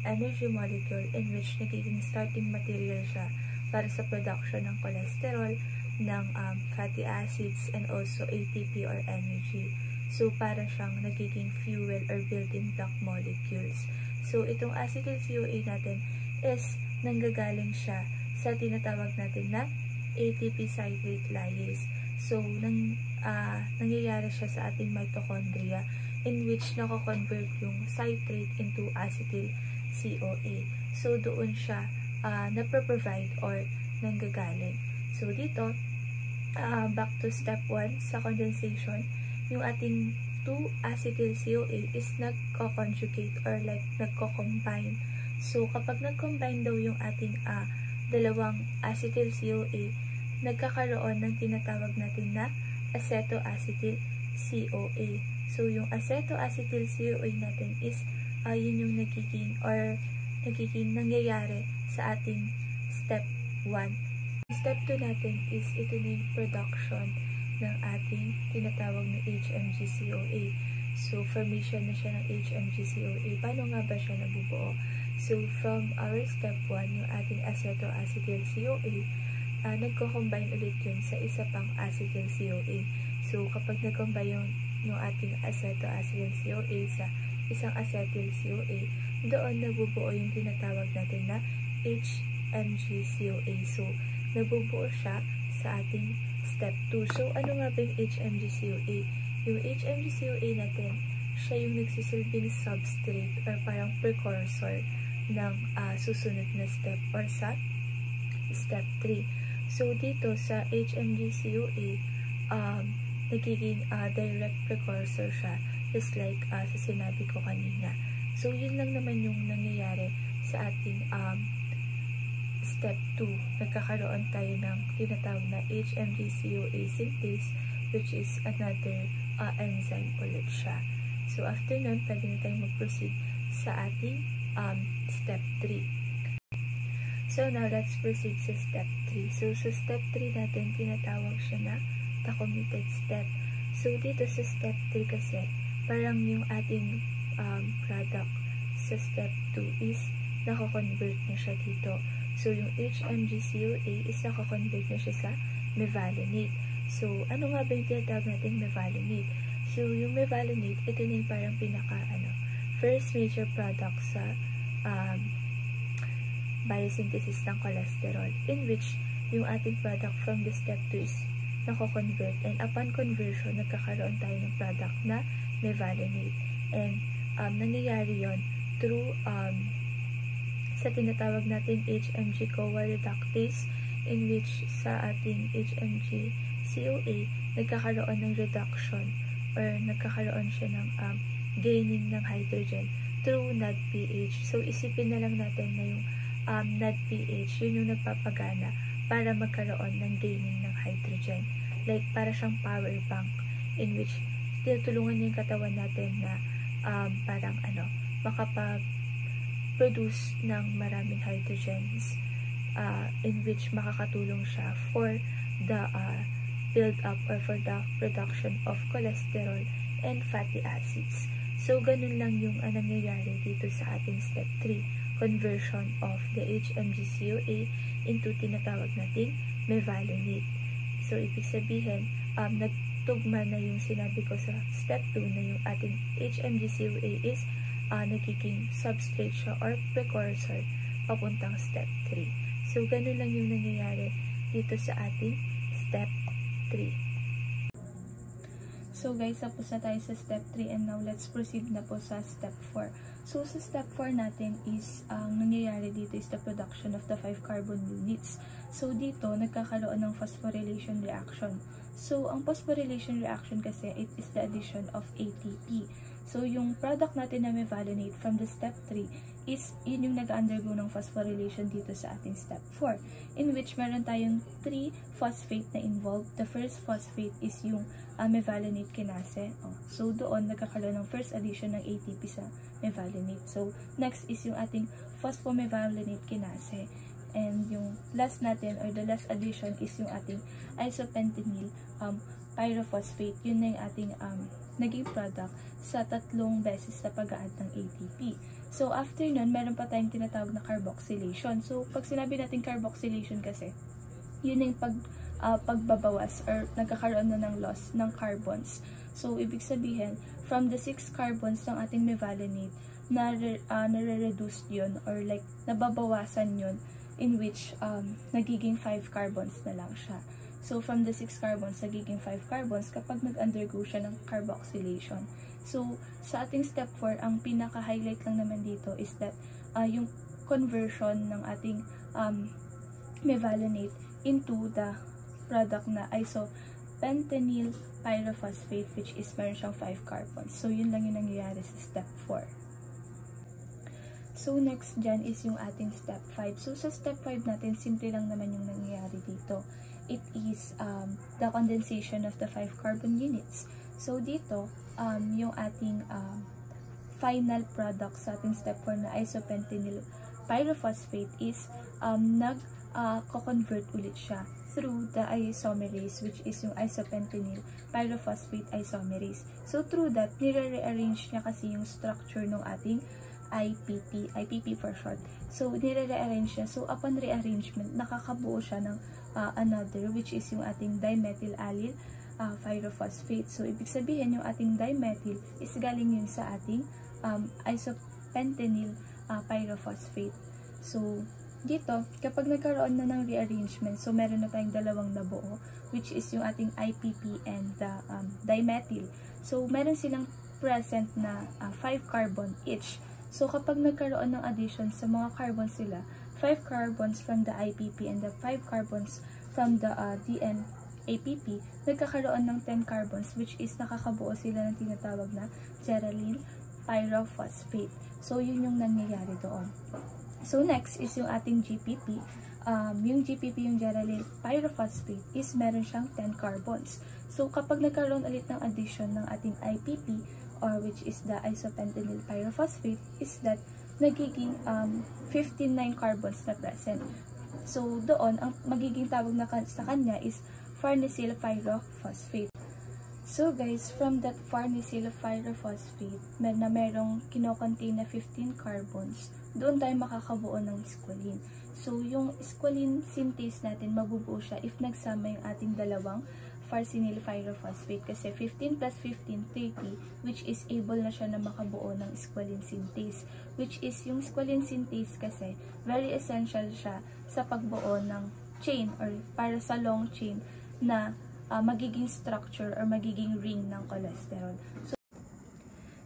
energy molecule in which nagiging starting material siya para sa production ng cholesterol, ng fatty acids, and also ATP or energy. So, para siyang nagiging fuel or building block molecules. So, itong acetyl-CoA natin is nanggagaling siya sa tinatawag natin na ATP citrate lyase. So, nangyayari siya sa ating mitochondria in which nako-convert yung citrate into acetyl-CoA. So, doon siya napro-provide or nanggagaling. So, dito, back to step 1 sa condensation, yung ating 2-acetyl-CoA is nagko-conjugate or like nagko-combine. So, kapag nag-combine daw yung ating dalawang acetyl-CoA, nagkakaroon ng tinatawag natin na acetoacetyl-CoA. So, yung acetoacetyl-CoA natin is yun yung nagiging nangyayari sa ating step 1 Step 2 natin is ito na yung production ng ating tinatawag na HMG-CoA. So, formation na siya ng HMG-CoA. Paano nga ba siya nabubuo? So, from our step 1, yung ating acetoacetyl-CoA, nagko-combine ulit yun sa isa pang acetyl-CoA. So, kapag nag-combine yung ating acetoacetyl-CoA sa isang acetyl-CoA, doon nabubuo yung tinatawag natin na HMG-CoA. So, nabubuo siya sa ating step 2. So, ano nga ba yung HMG-CoA? Yung HMG-CoA natin, siya yung nagsisilbing substrate or parang precursor ng susunod na step or sa step 3. So, dito sa HMG-CoA, nagiging direct precursor siya, just like sa sinabi ko kanina. So, yun lang naman yung nangyayari sa ating step 2. Nagkakaroon tayo ng tinatawag na HMG-CoA synthase, which is another enzyme ulit siya. So, after nun, pwede na tayong mag-proceed sa ating step 3. So, now, let's proceed sa step 3. So, sa step 3 natin, tinatawag siya na the committed step. So, dito sa step 3 kasi, parang yung ating product sa step 2 is nako-convert na siya dito. So, yung HMG-CoA is nako-convert na siya sa mevalonate. So, ano nga ba yung tinatawag natin mevalonate? So, yung mevalonate, ito na yung parang first major product sa biosynthesis ng cholesterol, in which yung ating product from the step 2 is nako-convert, and upon conversion, nagkakaroon tayo ng product na mevalonate. And nangyayari yon through sa tinatawag nating HMG-CoA reductase, in which sa ating HMG-CoA, nagkakaroon ng reduction or nagkakaroon siya ng gaining ng hydrogen through NADPH. So, isipin na lang natin na yung NADPH, yun yung nagpapagana para magkaroon ng gaining ng hydrogen. Like, para siyang power bank in which tinutulungan niya yung katawan natin na parang makapag-produce ng maraming hydrogens in which makakatulong siya for the build-up or for the production of cholesterol and fatty acids. So, ganun lang yung nangyayari dito sa ating step 3, conversion of the HMG-CoA into tinatawag nating mevalonate. So, ibig sabihin, nagtugma na yung sinabi ko sa step 2 na yung ating HMG-CoA is nagiging substrate siya or precursor papuntang step 3. So, ganun lang yung nangyayari dito sa ating step 3. So guys, tapos na tayo sa step 3 and now let's proceed na po sa step 4. So sa step 4 natin is, ang nangyayari dito is the production of the 5 carbon units. So dito, nagkakaroon ng phosphorylation reaction. So ang phosphorylation reaction kasi, it is the addition of ATP. So yung product natin na mevalonate from the step 3 is yun yung nag-undergo ng phosphorylation dito sa ating step 4, in which meron tayong 3 phosphate na involved. The first phosphate is yung mevalonate kinase. So doon nagkakaroon ng first addition ng ATP sa mevalonate. So next is yung ating phosphomevalonate kinase. And yung last natin or the last addition is yung ating isopentenyl pyrophosphate. Yun na yung ating naging product sa 3 beses na pag-a-add ng ATP. So, after nun, meron pa tayong tinatawag na carboxylation. So, pag sinabi natin carboxylation kasi, yun yung pagbabawas or nagkakaroon na ng loss ng carbons. So, ibig sabihin, from the 6 carbons ng ating mevalonate, nare-reduce yun or like, nababawasan yun in which nagiging 5 carbons na lang siya. So, from the 6 carbons, nagiging 5 carbons kapag nag-undergo siya ng carboxylation. So, sa ating step 4, ang pinaka-highlight lang naman dito is that yung conversion ng ating mevalonate into the product na isopentenyl pyrophosphate, which is meron siyang 5 carbons. So, yun lang yung nangyayari sa step 4. So, next dyan is yung ating step 5. So, sa step 5 natin, simple lang naman yung nangyayari dito. It is the condensation of the 5 carbon units. So, dito, yung ating final product sa ating step 4 na isopentenyl pyrophosphate is ko-convert ulit siya through the isomerase, which is yung isopentenyl pyrophosphate isomerase. So through that, nire-rearrange niya kasi yung structure ng ating IPP for short. So nire-rearrange niya. So upon rearrangement, nakakabuo siya ng another, which is yung ating dimethyl allyl pyrophosphate. So ibig sabihin, yung ating dimethyl is galing yun sa ating isopentenyl pyrophosphate. So dito, kapag nagkaroon na ng rearrangement, so meron na tayong dalawang nabuo, which is yung ating IPP and the dimethyl. So meron silang present na 5 carbon each. So kapag nagkaroon ng addition sa mga carbons sila, 5 carbons from the IPP and the 5 carbons from the DNAPP, nagkakaroon ng 10 carbons, which is nakakabuo sila ng tinatawag na geranyl pyrophosphate. So yun yung nangyayari doon. So next is yung ating GPP. Yung GPP, yung geranyl pyrophosphate, is meron siyang 10 carbons. So kapag nagkaroon ulit ng addition ng ating IPP, or which is the isopentenyl pyrophosphate, is that nagiging 15 carbons na present. So doon, ang magiging tawag na sa kanya is farnesyl pyrophosphate. So guys, from that farnesyl pyrophosphate na merong kino-contain na 15 carbons, doon tayo makakabuo ng squalene. So yung squalene synthase natin, mabubuo siya if nagsama yung ating dalawang farnesyl pyrophosphate, kasi 15 plus 15, 30, which is able na siya na makabuo ng squalene synthase, which is yung squalene synthase kasi very essential siya sa pagbuo ng chain or para sa long chain na magiging structure or magiging ring ng cholesterol.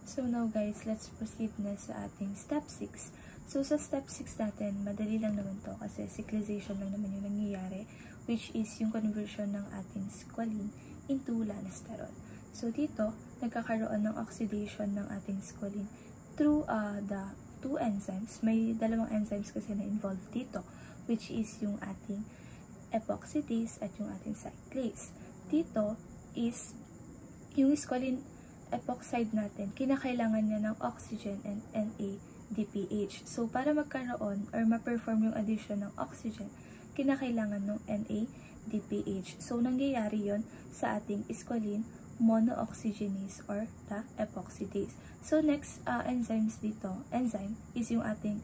So now guys, let's proceed na sa ating step 6. So sa step 6 natin, madali lang naman to kasi cyclization lang naman yung nangyayari, which is yung conversion ng ating squalene into lanosterol. So dito, nagkakaroon ng oxidation ng ating squalene through the two enzymes. May dalawang enzymes kasi na involved dito, which is yung ating epoxidase at yung ating cyclase. Dito is yung squalene epoxide natin, kinakailangan niya ng oxygen and NADPH. So para magkaroon or ma-perform yung addition ng oxygen, kinakailangan ng NADPH. So nangyayari yon sa ating squalene monooxygenase or the epoxidase. So next enzyme is yung ating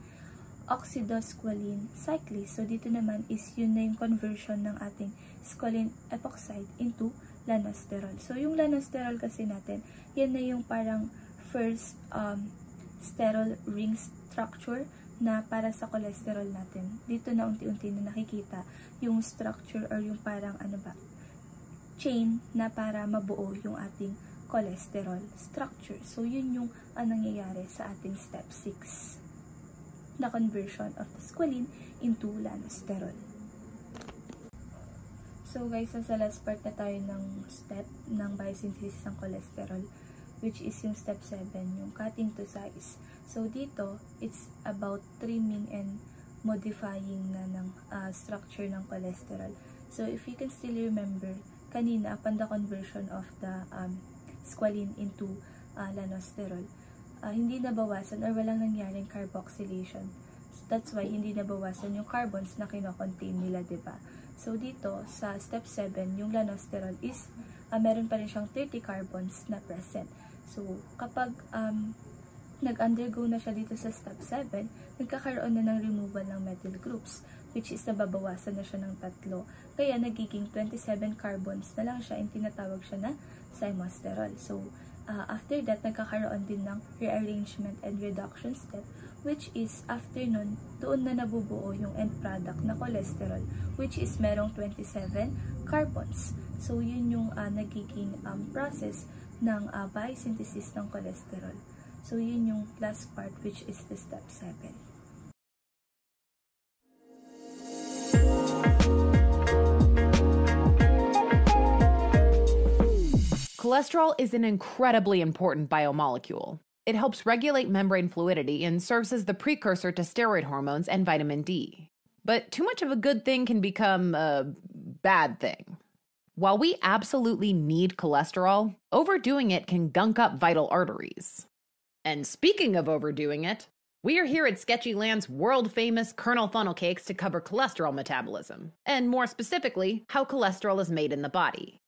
oxidosqualene cyclase. So dito naman is yun na yung conversion ng ating squalene epoxide into lanosterol. So yung lanosterol kasi natin, yan na yung parang first sterol ring structure na para sa cholesterol natin. Dito na unti-unti na nakikita yung structure or yung parang chain na para mabuo yung ating cholesterol structure. So yun yung nangyayari sa ating step 6. The conversion of the squalene into lanosterol. So guys, sa last part na tayo ng step ng biosynthesis ng cholesterol, which is yung step 7, yung cutting to size. So dito, it's about trimming and modifying na ng structure ng cholesterol. So if you can still remember, kanina upon the conversion of the squalene into lanosterol, hindi nabawasan or walang nangyaring carboxylation. So that's why hindi nabawasan yung carbons na kino-contain nila, diba? So dito sa step 7, yung lanosterol is meron pa rin siyang 30 carbons na present. So kapag nag-undergo na siya dito sa step 7, nagkakaroon na ng removal ng methyl groups, which is nababawasan na siya ng 3. Kaya nagiging 27 carbons na lang siya, and tinatawag siya na cymosterol. So after that, nagkakaroon din ng rearrangement and reduction step, which is after nun, doon na nabubuo yung end product na cholesterol, which is merong 27 carbons. So yun yung nagiging process ng biosynthesis ng cholesterol. So yun yung last part, which is the step 7. Cholesterol is an incredibly important biomolecule. It helps regulate membrane fluidity and serves as the precursor to steroid hormones and vitamin D. But too much of a good thing can become a bad thing. While we absolutely need cholesterol, overdoing it can gunk up vital arteries. And speaking of overdoing it, We are here at Sketchyland's world-famous kernel funnel cakes to cover cholesterol metabolism, and more specifically, how cholesterol is made in the body.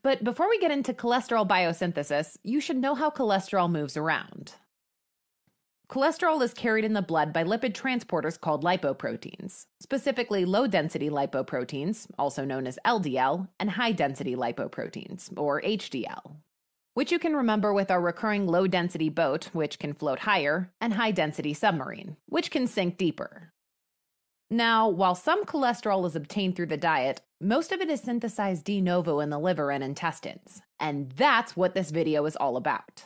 But before we get into cholesterol biosynthesis, you should know how cholesterol moves around. Cholesterol is carried in the blood by lipid transporters called lipoproteins, specifically low-density lipoproteins, also known as LDL, and high-density lipoproteins, or HDL, which you can remember with our recurring low-density boat, which can float higher, and high-density submarine, which can sink deeper. Now, while some cholesterol is obtained through the diet, most of it is synthesized de novo in the liver and intestines, and that's what this video is all about.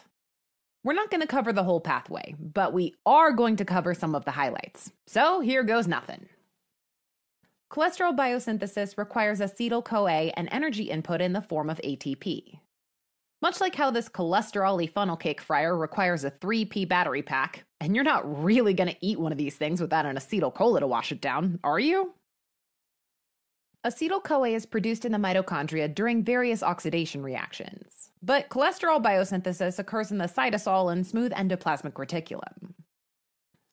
We're not going to cover the whole pathway, but we are going to cover some of the highlights. So here goes nothing. Cholesterol biosynthesis requires acetyl-CoA and energy input in the form of ATP. Much like how this cholesterol-y funnel cake fryer requires a 3P battery pack, and you're not really going to eat one of these things without an acetyl-CoA to wash it down, are you? Acetyl-CoA is produced in the mitochondria during various oxidation reactions, but cholesterol biosynthesis occurs in the cytosol and smooth endoplasmic reticulum.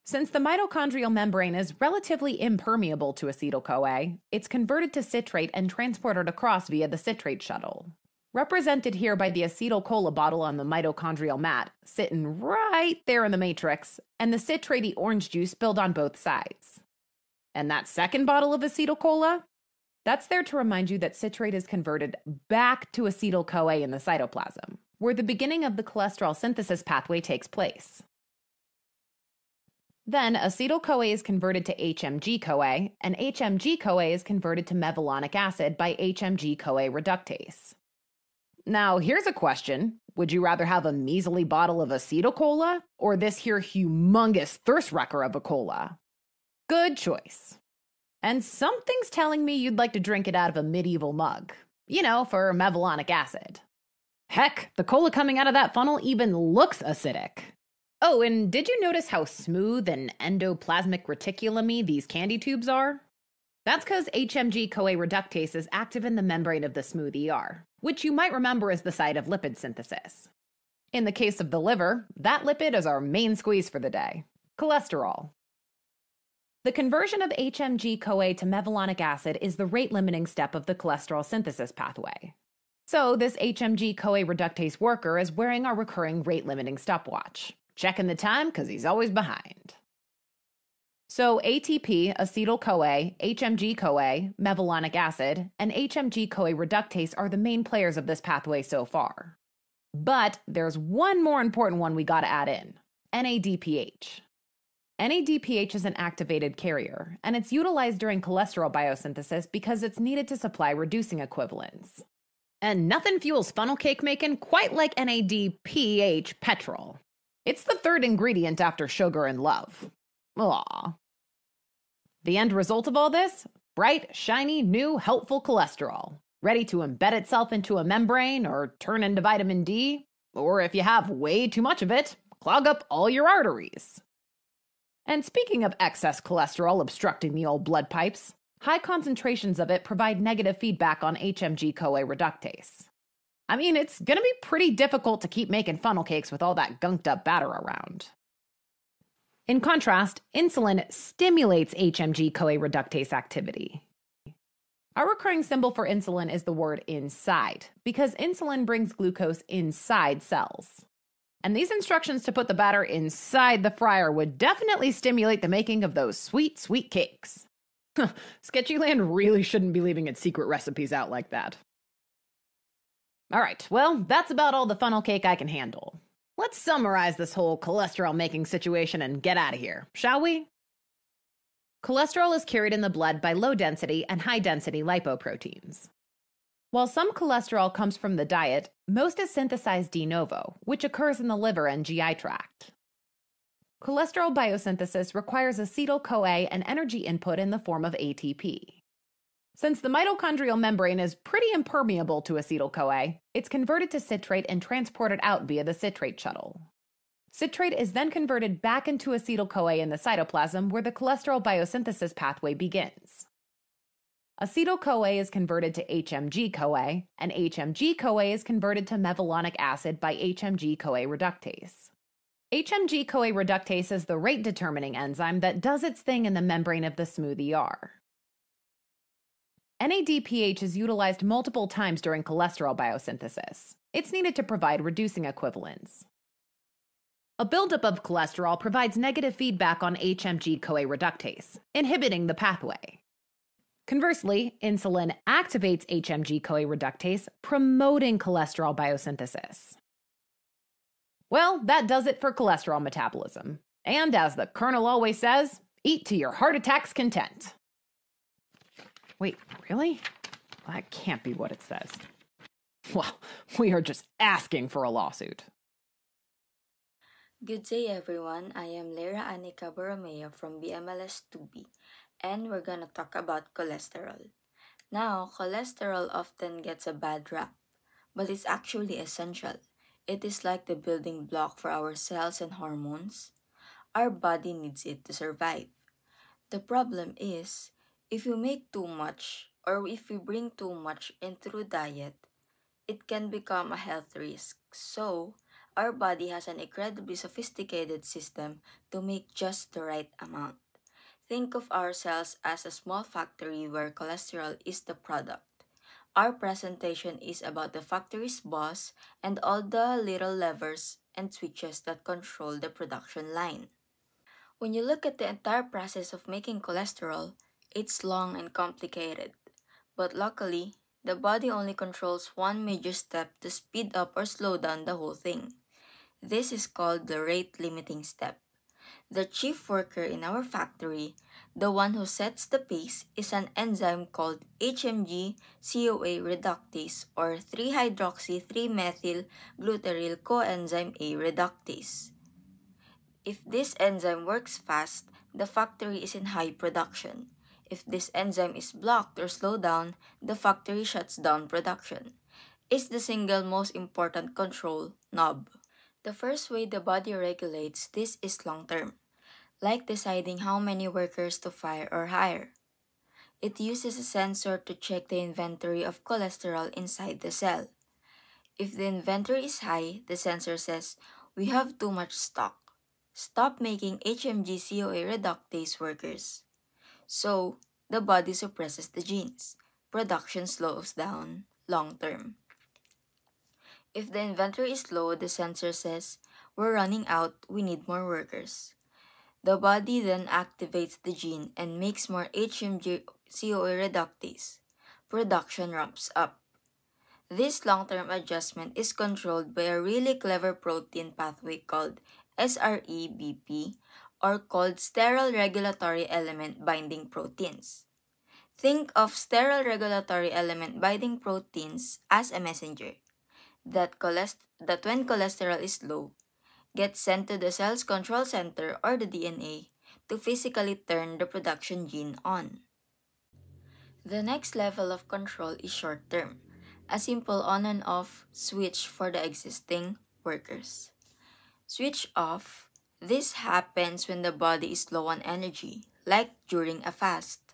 Since the mitochondrial membrane is relatively impermeable to acetyl-CoA, it's converted to citrate and transported across via the citrate shuttle, represented here by the acetyl-CoA bottle on the mitochondrial mat, sitting right there in the matrix, and the citrate-y orange juice spilled on both sides. And that second bottle of acetyl-CoA? That's there to remind you that citrate is converted back to acetyl-CoA in the cytoplasm, where the beginning of the cholesterol synthesis pathway takes place. Then, acetyl-CoA is converted to HMG-CoA, and HMG-CoA is converted to mevalonic acid by HMG-CoA reductase. Now, here's a question. Would you rather have a measly bottle of acetyl-CoA or this here humongous thirst wrecker of a cola? Good choice. And something's telling me you'd like to drink it out of a medieval mug. You know, for mevalonic acid. Heck, the cola coming out of that funnel even looks acidic. Oh, and did you notice how smooth and endoplasmic reticulum-y these candy tubes are? That's because HMG-CoA reductase is active in the membrane of the smooth ER, which you might remember is the site of lipid synthesis. In the case of the liver, that lipid is our main squeeze for the day: cholesterol. The conversion of HMG-CoA to mevalonic acid is the rate-limiting step of the cholesterol synthesis pathway. So this HMG-CoA reductase worker is wearing our recurring rate-limiting stopwatch, checking the time because he's always behind. So ATP, acetyl-CoA, HMG-CoA, mevalonic acid, and HMG-CoA reductase are the main players of this pathway so far. But there's one more important one we gotta add in: NADPH. NADPH is an activated carrier, and it's utilized during cholesterol biosynthesis because it's needed to supply reducing equivalents. And nothing fuels funnel cake making quite like NADPH petrol. It's the third ingredient after sugar and love. Aww. The end result of all this? Bright, shiny, new, helpful cholesterol. Ready to embed itself into a membrane or turn into vitamin D. Or if you have way too much of it, clog up all your arteries. And speaking of excess cholesterol obstructing the old blood pipes, high concentrations of it provide negative feedback on HMG-CoA reductase. I mean, it's gonna be pretty difficult to keep making funnel cakes with all that gunked up batter around. In contrast, insulin stimulates HMG-CoA reductase activity. Our recurring symbol for insulin is the word inside, because insulin brings glucose inside cells. And these instructions to put the batter inside the fryer would definitely stimulate the making of those sweet, sweet cakes. Sketchyland really shouldn't be leaving its secret recipes out like that. Alright, well, that's about all the funnel cake I can handle. Let's summarize this whole cholesterol-making situation and get out of here, shall we? Cholesterol is carried in the blood by low-density and high-density lipoproteins. While some cholesterol comes from the diet, most is synthesized de novo, which occurs in the liver and GI tract. Cholesterol biosynthesis requires acetyl-CoA and energy input in the form of ATP. Since the mitochondrial membrane is pretty impermeable to acetyl-CoA, it's converted to citrate and transported out via the citrate shuttle. Citrate is then converted back into acetyl-CoA in the cytoplasm, where the cholesterol biosynthesis pathway begins. Acetyl-CoA is converted to HMG-CoA, and HMG-CoA is converted to mevalonic acid by HMG-CoA reductase. HMG-CoA reductase is the rate-determining enzyme that does its thing in the membrane of the smooth ER. NADPH is utilized multiple times during cholesterol biosynthesis. It's needed to provide reducing equivalents. A buildup of cholesterol provides negative feedback on HMG-CoA reductase, inhibiting the pathway. Conversely, insulin activates HMG-CoA reductase, promoting cholesterol biosynthesis. Well, that does it for cholesterol metabolism. And as the Colonel always says, eat to your heart attack's content. Wait, really? That can't be what it says. Well, we are just asking for a lawsuit. Good day everyone, I am Lyra Anika Borromeo from BMLS 2B, and we're gonna talk about cholesterol. Now, cholesterol often gets a bad rap, but it's actually essential. It is like the building block for our cells and hormones. Our body needs it to survive. The problem is, if you make too much or if we bring too much in through diet, it can become a health risk. So, our body has an incredibly sophisticated system to make just the right amount. Think of our cells as a small factory where cholesterol is the product. Our presentation is about the factory's boss and all the little levers and switches that control the production line. When you look at the entire process of making cholesterol, it's long and complicated. But luckily, the body only controls one major step to speed up or slow down the whole thing. This is called the rate-limiting step. The chief worker in our factory, the one who sets the pace, is an enzyme called HMG-CoA reductase or 3-hydroxy-3-methyl-gluteryl coenzyme A reductase. If this enzyme works fast, the factory is in high production. If this enzyme is blocked or slowed down, the factory shuts down production. It's the single most important control knob. The first way the body regulates this is long-term, like deciding how many workers to fire or hire. It uses a sensor to check the inventory of cholesterol inside the cell. If the inventory is high, the sensor says, "We have too much stock. Stop making HMG-CoA reductase workers." So, the body suppresses the genes. Production slows down long-term. If the inventory is low, the sensor says, "We're running out, we need more workers." The body then activates the gene and makes more HMG-CoA reductase. Production ramps up. This long-term adjustment is controlled by a really clever protein pathway called SREBP, or called sterile regulatory element binding proteins. Think of sterile regulatory element binding proteins as a messenger that when cholesterol is low, gets sent to the cell's control center or the DNA to physically turn the production gene on. The next level of control is short-term, a simple on and off switch for the existing workers. Switch off. This happens when the body is low on energy, like during a fast.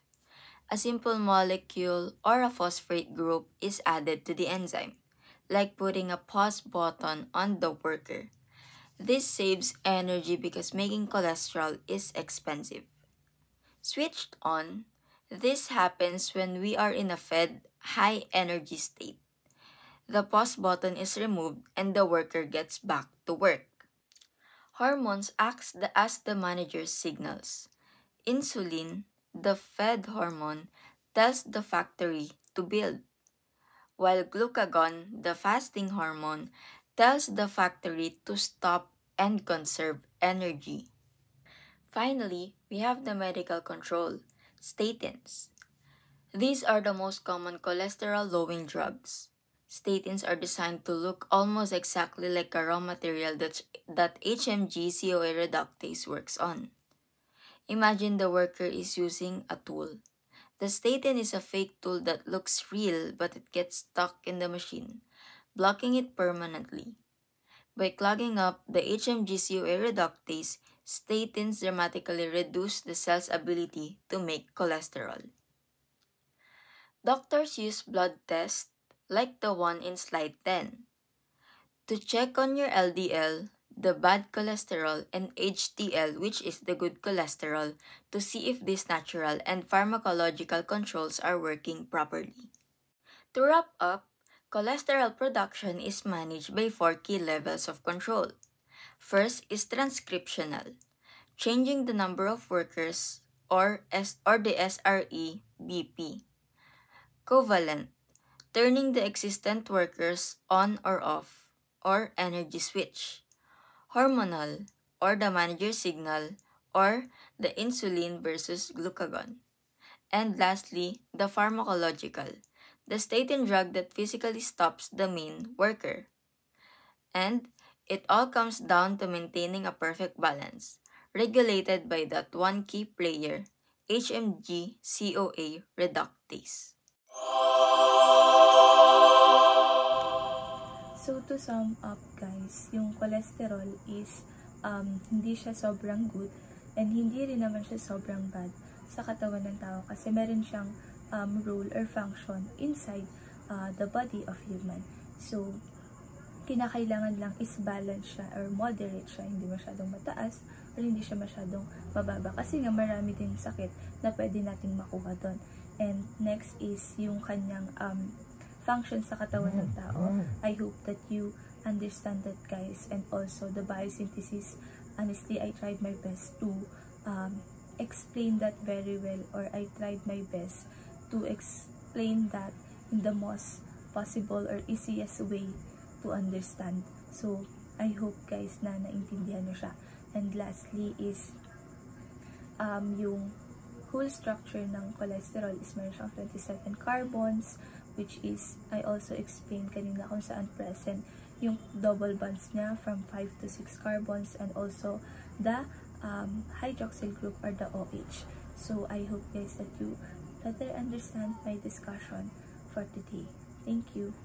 A simple molecule or a phosphate group is added to the enzyme, like putting a pause button on the worker. This saves energy because making cholesterol is expensive. Switched on. This happens when we are in a fed, high-energy state. The pause button is removed and the worker gets back to work. Hormones act as the manager's signals. Insulin, the fed hormone, tells the factory to build, while glucagon, the fasting hormone, tells the factory to stop and conserve energy. Finally, we have the medical control, statins. These are the most common cholesterol-lowering drugs. Statins are designed to look almost exactly like a raw material that HMG-CoA reductase works on. Imagine the worker is using a tool. The statin is a fake tool that looks real but it gets stuck in the machine, blocking it permanently. By clogging up the HMG-CoA reductase, statins dramatically reduce the cell's ability to make cholesterol. Doctors use blood tests like the one in slide 10. To check on your LDL, the bad cholesterol, and HDL, which is the good cholesterol, to see if these natural and pharmacological controls are working properly. To wrap up, cholesterol production is managed by 4 key levels of control. First is transcriptional, changing the number of workers or the SRE BP. Covalent, turning the existent workers on or off, or energy switch. Hormonal, or the manager signal, or the insulin versus glucagon. And lastly, the pharmacological, the statin drug that physically stops the main worker. And it all comes down to maintaining a perfect balance, regulated by that one key player, HMG-CoA reductase. So to sum up guys, yung cholesterol is hindi siya sobrang good and hindi rin naman siya sobrang bad sa katawan ng tao kasi meron siyang role or function inside the body of human. So kinakailangan lang is balance siya or moderate siya, hindi masyadong mataas or hindi siya masyadong mababa kasi nga marami din sakit na pwede nating makuha doon. And next is yung kanyang function sa katawan ng tao. I hope that you understand that guys, and also the biosynthesis. Honestly, I tried my best to explain that very well, or I tried my best to explain that in the most possible or easiest way to understand. So I hope guys na naintindihan nyo siya. And lastly is yung whole structure ng cholesterol is meron siyang 27 carbons, which is, I also explained kanina kung saan present yung double bonds niya from 5 to 6 carbons, and also the hydroxyl group or the OH. So I hope guys that you better understand my discussion for today. Thank you.